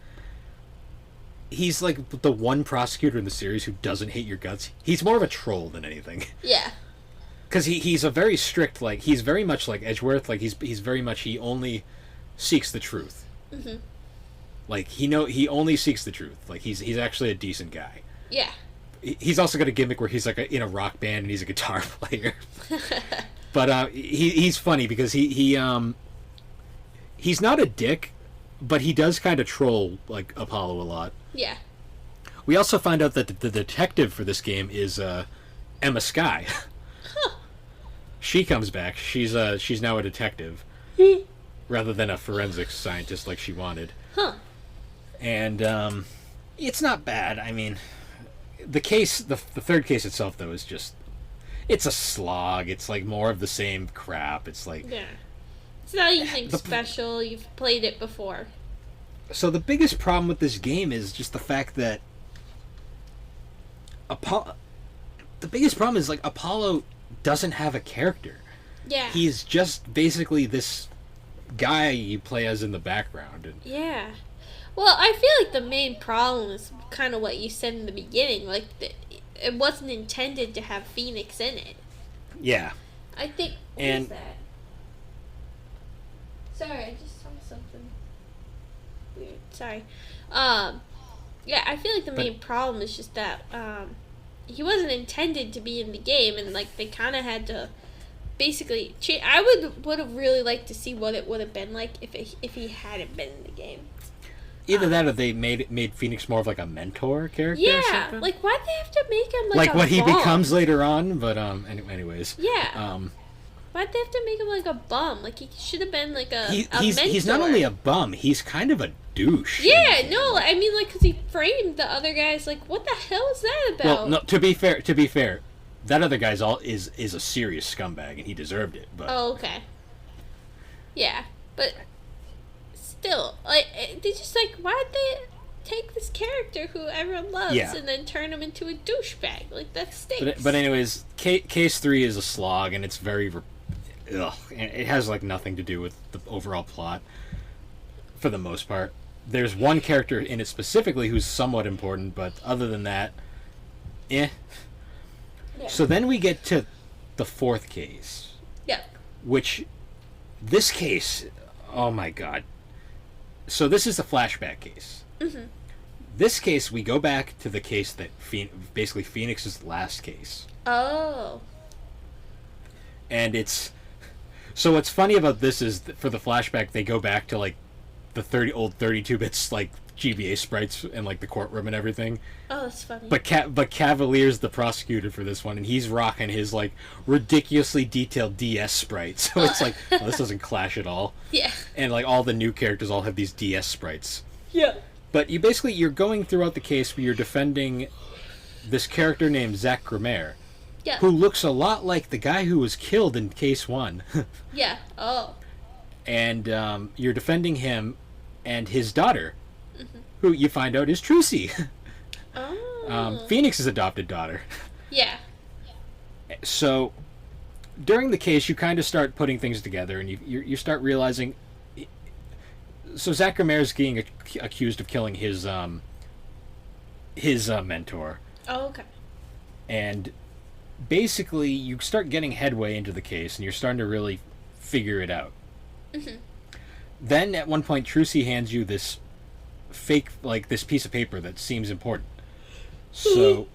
like the one prosecutor in the series who doesn't hate your guts. He's more of a troll than anything. Yeah. Because he's a very strict, like, he's very much like Edgeworth. Like, he's very much... He only seeks the truth. Mm-hmm. Like, he only seeks the truth. Like, he's actually a decent guy. Yeah. He's also got a gimmick where he's like in a rock band and he's a guitar player. But he's funny because he's not a dick, but he does kind of troll like Apollo a lot. Yeah. We also find out that the detective for this game is Emma Skye. Huh. She comes back. She's now a detective rather than a forensics scientist like she wanted. Huh. And it's not bad. I mean, the third case itself, though, is just... It's a slog. It's, like, more of the same crap. It's like... Yeah. It's not anything special. You've played it before. So the biggest problem with this game is just the fact that... The biggest problem is, like, Apollo doesn't have a character. Yeah. He's just basically this guy you play as in the background. And, yeah. Well, I feel like the main problem is kind of what you said in the beginning. Like, it wasn't intended to have Phoenix in it. Yeah. I think... What is that? Sorry, I just saw something weird. Sorry. Yeah, I feel like the main problem is just that he wasn't intended to be in the game, and like they kind of had to basically change. I would have really liked to see what it would have been like if he hadn't been in the game. Either that or they made Phoenix more of like a mentor character. Yeah, or something. like why'd they have to make him like a what he bum? becomes later on? But anyways. Yeah. Why'd they have to make him like a bum? Like he should have been like a mentor. He's not only a bum, he's kind of a douche. Yeah, no, I mean like because he framed the other guys. Like what the hell is that about? Well, no. To be fair, that other guy's is a serious scumbag and he deserved it. But oh, okay. Yeah, but still, like they just like why'd they take this character who everyone loves and then turn him into a douchebag? Like that stinks. But anyways, case 3 is a slog and it's very. It has like nothing to do with the overall plot for the most part. There's one character in it specifically who's somewhat important, but other than that, Yeah. So then we get to the fourth case. Yeah. Which, this case, oh my god. So this is the flashback case. Mm-hmm. This case, we go back to the case that basically Phoenix's last case. Oh. And it's... So what's funny about this is for the flashback, they go back to like the old 32-bits like GBA sprites and like the courtroom and everything. Oh, that's funny. But Cavalier's the prosecutor for this one, and he's rocking his like ridiculously detailed DS sprites. So it's like, well, this doesn't clash at all. Yeah. And like all the new characters all have these DS sprites. Yeah. But you're going throughout the case where you're defending this character named Zach Gramere. Yeah. Who looks a lot like the guy who was killed in case 1. Yeah. Oh. And you're defending him and his daughter, who you find out is Trucy, Oh. Phoenix's adopted daughter. Yeah. So during the case, you kind of start putting things together, and you start realizing. So Zach Ramirez getting accused of killing his mentor, Oh, okay. and basically you start getting headway into the case, and you're starting to really figure it out. Mhm. Then at one point, Trucy hands you this fake, like this piece of paper that seems important. So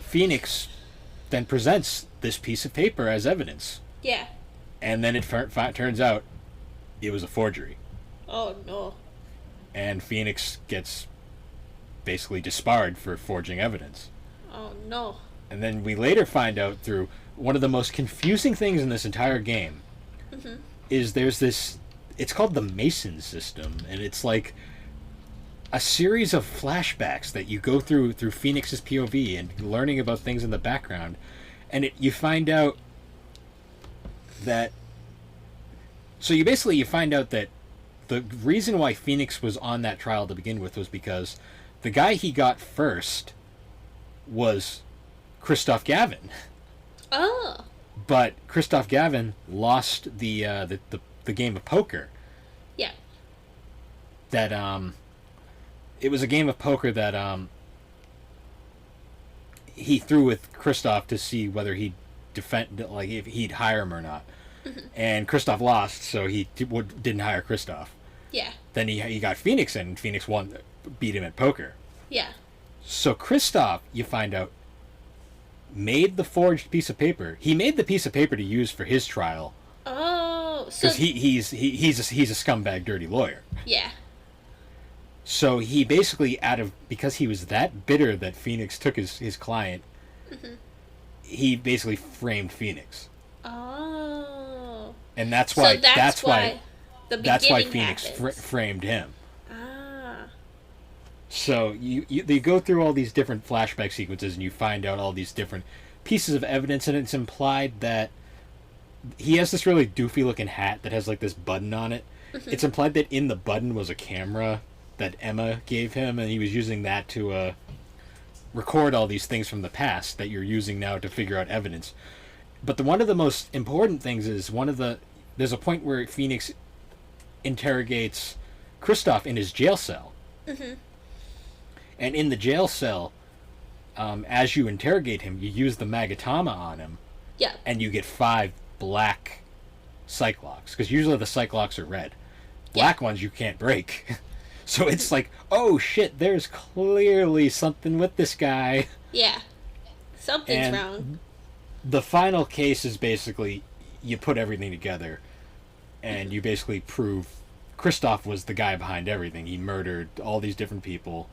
Phoenix then presents this piece of paper as evidence, Yeah. and then it turns out it was a forgery, Oh no. and Phoenix gets basically disbarred for forging evidence. Oh no. And then we later find out through one of the most confusing things in this entire game Mhm. is there's this. It's called the Mason system, and it's like a series of flashbacks that you go through Phoenix's POV and learning about things in the background, and you find out that. So you find out that the reason why Phoenix was on that trial to begin with was because the guy he got first was Christoph Gavin, Oh. but Christoph Gavin lost the game of poker. Yeah. That it was a game of poker that he threw with Christoph to see whether he'd defend, like if he'd hire him or not. And Christoph lost, so he didn't hire Christoph. Yeah. Then he got Phoenix in, and Phoenix beat him at poker. Yeah. So Christoph, you find out, made the forged piece of paper. He made the piece of paper to use for his trial Oh. So. because he's a scumbag, dirty lawyer. Yeah. So he basically, because he was that bitter that Phoenix took his client, he basically framed Phoenix, and and that's why the that's why beginning Phoenix happens. framed him. Ah. So you go through all these different flashback sequences, and you find out all these different pieces of evidence, and it's implied that he has this really doofy looking hat that has like this button on it. It's implied that in the button was a camera that Emma gave him, and he was using that to record all these things from the past that you're using now to figure out evidence. But one of the most important things is there's a point where Phoenix interrogates Christoph in his jail cell. And in the jail cell, as you interrogate him, you use the Magatama on him, Yeah. and you get 5 black Cyclops, because usually the Cyclops are red. Black ones you can't break. So it's like, oh shit, there's clearly something with this guy. Yeah. Something's And wrong. the final case is basically you put everything together, and you basically prove Christoph was the guy behind everything. He murdered all these different people.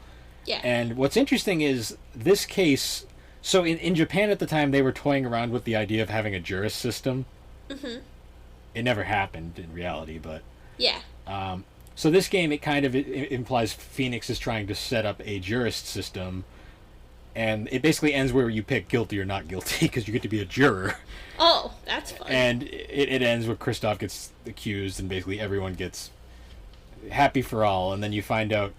Yeah. And what's interesting is this case. So in Japan at the time, they were toying around with the idea of having a juris system. It never happened in reality, but Yeah. so this game, it kind of implies Phoenix is trying to set up a jurist system, and it basically ends where you pick guilty or not guilty because you get to be a juror. Oh, that's fun. And it ends where Christoph gets accused, and basically everyone gets happy for all, and then you find out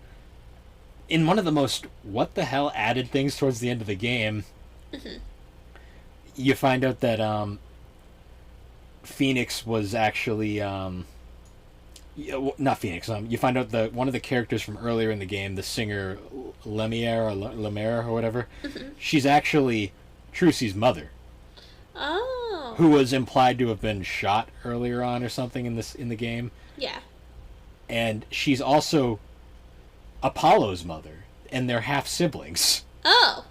in one of the most what the hell added things towards the end of the game, you find out that Phoenix was actually not Phoenix. You find out that one of the characters from earlier in the game, the singer Lemire or whatever, she's actually Trucy's mother, Oh. who was implied to have been shot earlier on or something in the game, Yeah. and she's also Apollo's mother, and they're half siblings. Oh.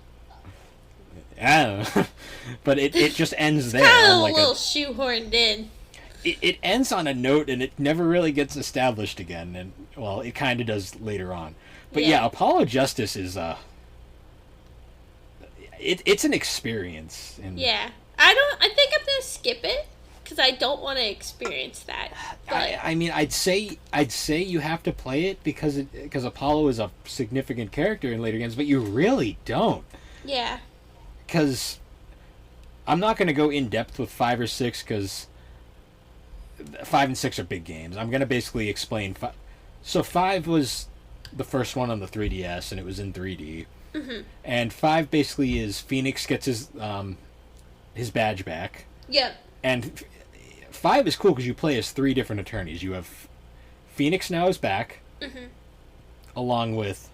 I don't know. But it just ends there. Kind on of like a little shoehorned in. it ends on a note, and it never really gets established again. And well, it kind of does later on. But yeah, Apollo Justice is it's an experience. And Yeah. I think I'm gonna skip it because I don't want to experience that. But I mean, I'd say you have to play it because Apollo is a significant character in later games, but you really don't. yeah. Because I'm not going to go in depth with 5 or 6 because 5 and 6 are big games. I'm going to basically explain. So 5 was the first one on the 3DS, and it was in 3D. And 5 basically is Phoenix gets his badge back. Yep. And 5 is cool because you play as 3 different attorneys. You have Phoenix now is back, along with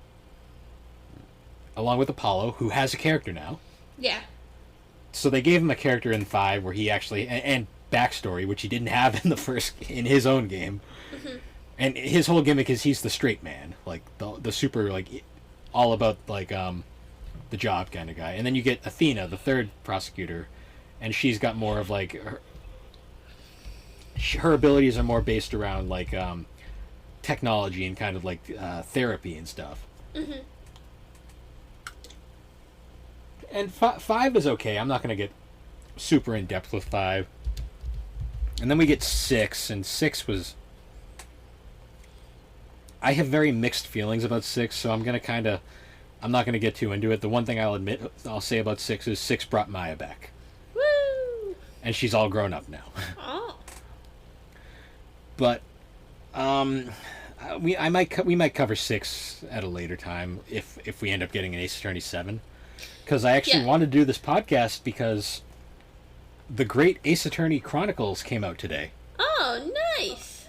Apollo, who has a character now. Yeah. So they gave him a character in 5 where he actually and backstory, which he didn't have in his own game. And his whole gimmick is he's the straight man, like the super like all about like the job kind of guy. And then you get Athena, the third prosecutor, and she's got more of like her abilities are more based around like technology and kind of like therapy and stuff. And 5 is okay. I'm not going to get super in depth with 5. And then we get 6, and 6 was. I have very mixed feelings about 6, so I'm not going to get too into it. The one thing I'll say about 6 is 6 brought Maya back. Woo! And she's all grown up now. Oh. But we might cover 6 at a later time if we end up getting an Ace Attorney 7, because I actually want to do this podcast because the Great Ace Attorney Chronicles came out today. Oh, nice.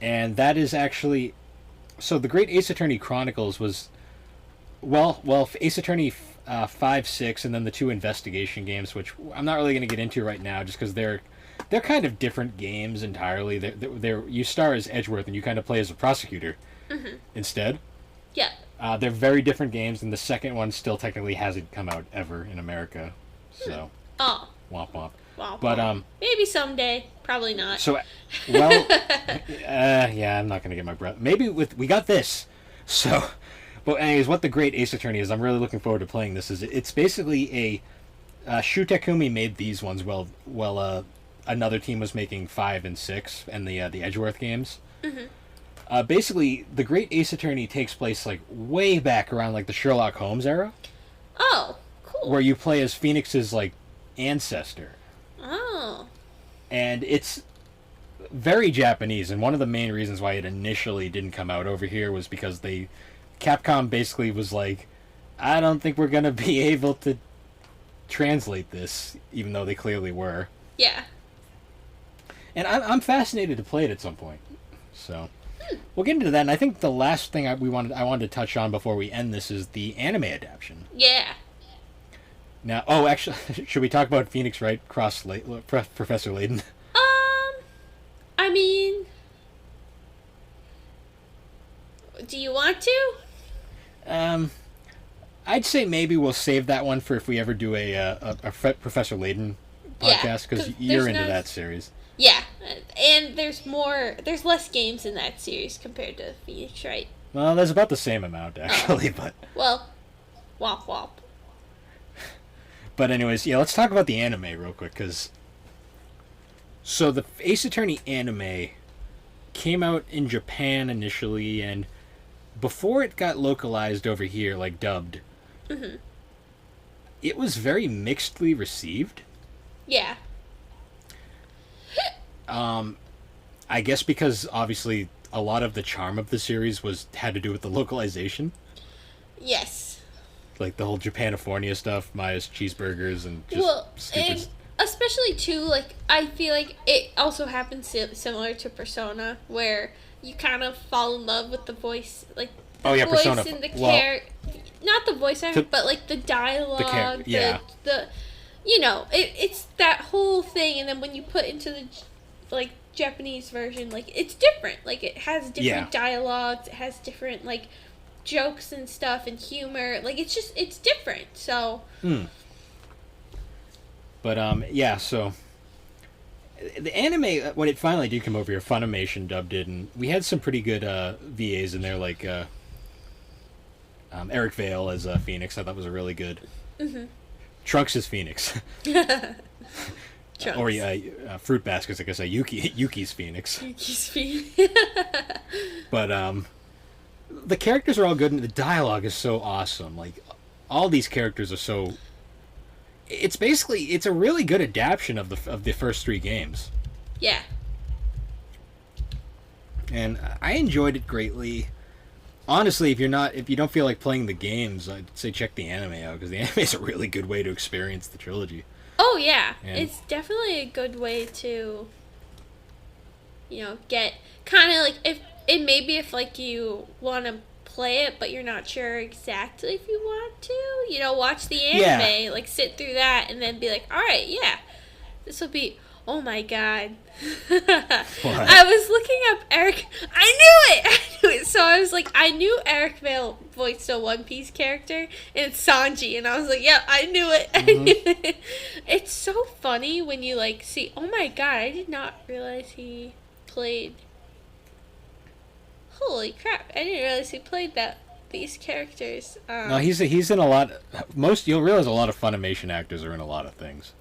And that is actually so the Great Ace Attorney Chronicles was well Ace Attorney 5, 6, and then the 2 investigation games, which I'm not really going to get into right now just because they're kind of different games entirely. You star as Edgeworth and you kind of play as a prosecutor instead. Yeah. They're very different games, and the second one still technically hasn't come out ever in America. So. Oh. Womp womp. Womp, but womp. Maybe someday. Probably not. So, well, yeah, I'm not gonna get my breath. Maybe we got this. So, but anyways, what the Great Ace Attorney is, I'm really looking forward to playing this. It's basically Shu Takumi made these ones another team was making 5 and 6 and the Edgeworth games. Basically, the Great Ace Attorney takes place like way back around like the Sherlock Holmes era. Oh, cool. Where you play as Phoenix's like ancestor. Oh. And it's very Japanese, and one of the main reasons why it initially didn't come out over here was because Capcom basically was like, I don't think we're gonna be able to translate this, even though they clearly were. Yeah. And I'm fascinated to play it at some point. So we'll get into that. And I think the last thing I wanted to touch on before we end this is the anime adaptation. Yeah. Now, actually, should we talk about Phoenix Wright cross Professor Layton? I mean, do you want to? I'd say maybe we'll save that one for if we ever do a Professor Layton podcast, because you're into that series. Yeah, and there's less games in that series compared to Phoenix Wright. Well, there's about the same amount, actually, but... Well, womp womp. But anyways, yeah, let's talk about the anime real quick, because... So the Ace Attorney anime came out in Japan initially, and before it got localized over here, like dubbed, it was very mixedly received. Yeah. I guess because obviously a lot of the charm of the series had to do with the localization. Yes. Like the whole Japanifornia stuff, Maya's cheeseburgers, and just stupid. And especially too, like I feel like it also happens similar to Persona, where you kind of fall in love with the voice, like the voice Persona. And the character, not the voice actor, but like the dialogue, the it's that whole thing, and then when you put into the like Japanese version, like it's different. Like it has different dialogues, it has different like jokes and stuff and humor. Like it's different. So. But so the anime, when it finally did come over here, Funimation dubbed it, and we had some pretty good VAs in there, like Eric Vale as Phoenix. I thought was a really good. Trunks as Phoenix. Or Fruit Baskets, I guess. Yuki's Phoenix. Yuki's Phoenix. But the characters are all good, and the dialogue is so awesome. Like all these characters are so. It's a really good adaptation of the first 3 games. Yeah. And I enjoyed it greatly. honestly, if you don't feel like playing the games, I'd say check the anime out because the anime is a really good way to experience the trilogy. Oh yeah, And it's definitely a good way to, get kind of like if it maybe if like you want to play it but you're not sure exactly if you want to, watch the yeah, anime, like sit through that and then be like, all right, yeah, this will be. Oh my god. what? I was looking up Eric. I knew it! I knew it. So I was like, I knew Eric Vale voiced a One Piece character, and it's Sanji. And I was like, yep, I knew it. I knew it. It's so funny when you, like, see, oh my god, I did not realize he played. Holy crap, I didn't realize he played these characters. No, he's in a lot. You'll realize a lot of Funimation actors are in a lot of things.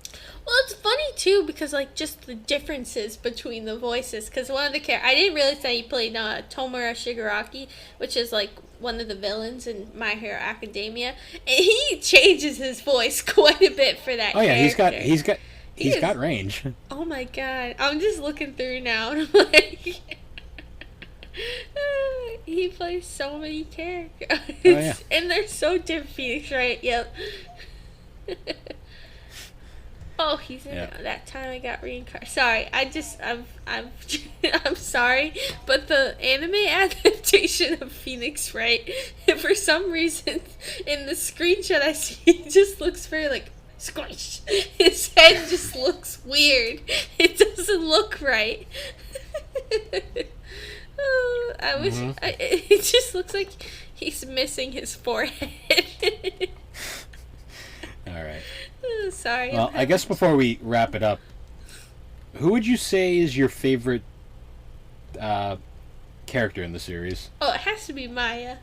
Well, it's funny too because like just the differences between the voices. Because one of the I didn't realize that he played Tomura Shigaraki, which is like one of the villains in My Hero Academia, and he changes his voice quite a bit for that. Oh yeah, character. he's got range. Oh my god, I'm just looking through now and I'm like. He plays so many characters. Oh, yeah. And they're so different. Phoenix, right? Yep. Oh, he's in That Time I Got Reincarnated. Sorry, I'm sorry, but the anime adaptation of Phoenix Wright, for some reason, in the screenshot I see, he just looks very like squish. His head just looks weird. It doesn't look right. Oh, I wish it just looks like he's missing his forehead. All right. Sorry. Well, I guess before we wrap it up, who would you say is your favorite character in the series? Oh, it has to be Maya.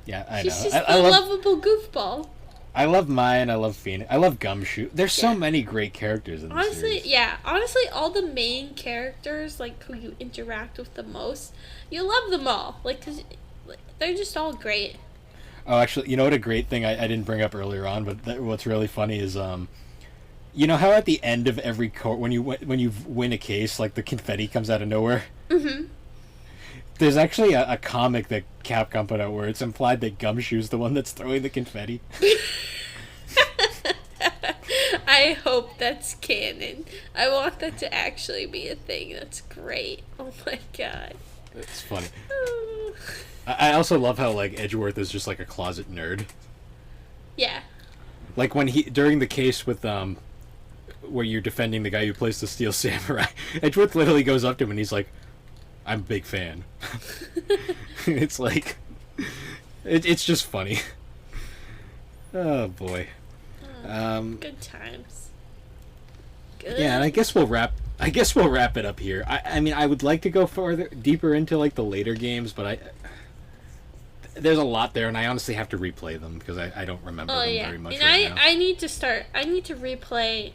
Yeah, I She's know. just a lovable goofball. I love Maya and I love Phoenix. I love Gumshoe. There's so many great characters in the series. Honestly, all the main characters, like, who you interact with the most, you love them all. Like, 'cause they're just all great. Oh, actually, you know what a great thing I didn't bring up earlier on, but what's really funny is, you know how at the end of every court, when you win a case, like, the confetti comes out of nowhere? Mm-hmm. There's actually a comic that Capcom put out where it's implied that Gumshoe's the one that's throwing the confetti. I hope that's canon. I want that to actually be a thing. That's great. Oh my god. It's funny. I also love how, like, Edgeworth is just like a closet nerd. Yeah. Like when during the case with where you're defending the guy who plays the Steel Samurai, Edgeworth literally goes up to him and he's like, "I'm a big fan." It's like, it's just funny. Oh boy. Good times. Good. Yeah, and I guess we'll wrap it up here. I mean, I would like to go deeper into like the later games, but there's a lot there, and I honestly have to replay them because I don't remember them very much. And I need to replay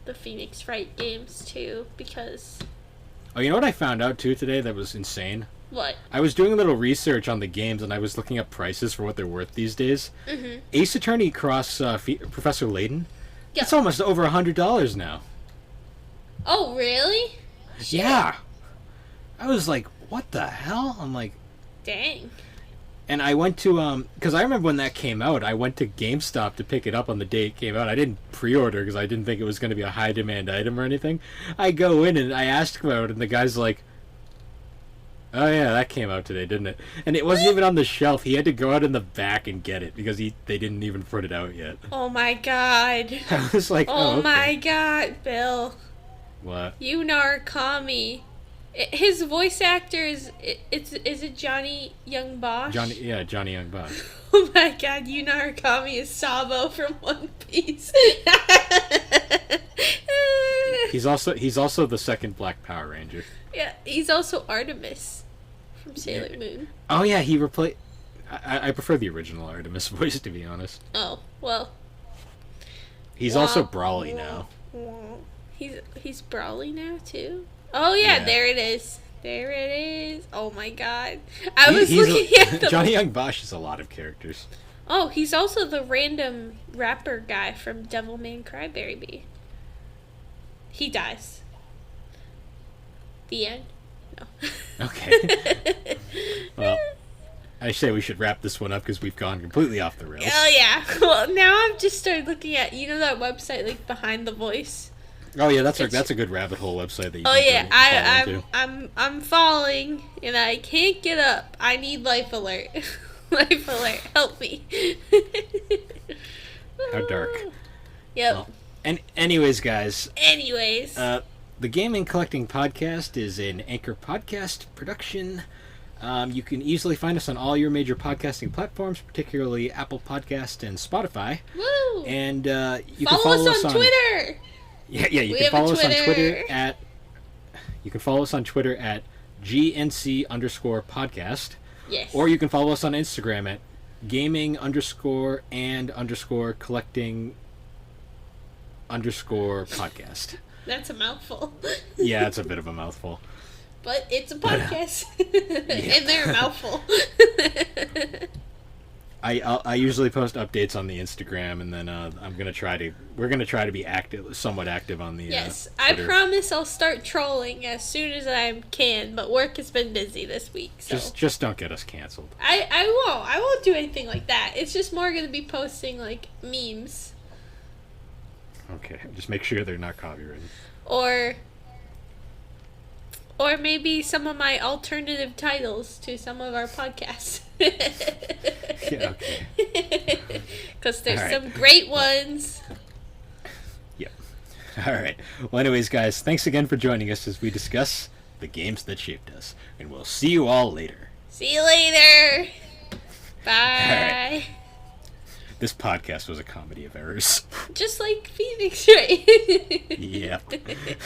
the Phoenix Wright games too because. Oh, you know what I found out too today that was insane? What? I was doing a little research on the games, and I was looking up prices for what they're worth these days. Mm-hmm. Ace Attorney Cross Professor Layton, yeah. It's almost over $100 now. Oh, really? Yeah. I was like, what the hell? I'm like... Dang. And I went to, because I remember when that came out, I went to GameStop to pick it up on the day it came out. I didn't pre-order because I didn't think it was going to be a high-demand item or anything. I go in and I asked about it, and the guy's like, "Oh yeah, that came out today, didn't it?" And it wasn't even on the shelf. He had to go out in the back and get it because they didn't even put it out yet. Oh my god. I was like, oh okay. My god, Bill. What? You Narukami. His voice actor is it Johnny Young Bosch? Johnny Young Bosch. Oh my god, Yu Narukami is Sabo from One Piece. He's also the second Black Power Ranger. Yeah, he's also Artemis from Sailor Moon. Oh yeah, he replaced. I prefer the original Artemis voice, to be honest. Oh well. He's also Brawly now. He's Brawly now too. Oh yeah, there it is. There it is. Oh my god. I was looking at the... Johnny Young Bosch is a lot of characters. Oh, he's also the random rapper guy from Devilman Crybaby. He dies. The end. No. Okay. Well, I say we should wrap this one up because we've gone completely off the rails. Oh yeah. Well, now I've just started looking at that website like Behind the Voice. Oh yeah, that's a good rabbit hole website that you. Oh can yeah, I'm falling and I can't get up. I need life alert. Life alert, help me. How dark. Yep. Well, and anyways, guys. The Gaming Collecting Podcast is an Anchor podcast production. You can easily find us on all your major podcasting platforms, particularly Apple Podcast and Spotify. Woo! And you follow can follow us on Twitter. Yeah, you can follow us on Twitter at. You can follow us on Twitter at GNC_podcast. Yes. Or you can follow us on Instagram at gaming_and_collecting_podcast. That's a mouthful. Yeah, it's a bit of a mouthful. But it's a podcast. And they're a mouthful. I usually post updates on the Instagram, and then we're gonna try to be somewhat active on the yes. Twitter. I promise I'll start trolling as soon as I can, but work has been busy this week. So just don't get us canceled. I won't do anything like that. It's just more gonna be posting like memes. Okay, just make sure they're not copywritten. Or maybe some of my alternative titles to some of our podcasts. Yeah, okay. Because there's some great ones. Yep. All right. Well, anyways, guys, thanks again for joining us as we discuss the games that shaped us. And we'll see you all later. See you later. Bye. All right. This podcast was a comedy of errors. Just like Phoenix, right? Yep.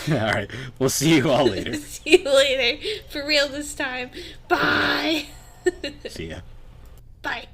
All right. We'll see you all later. See you later. For real this time. Bye. See ya. Bye.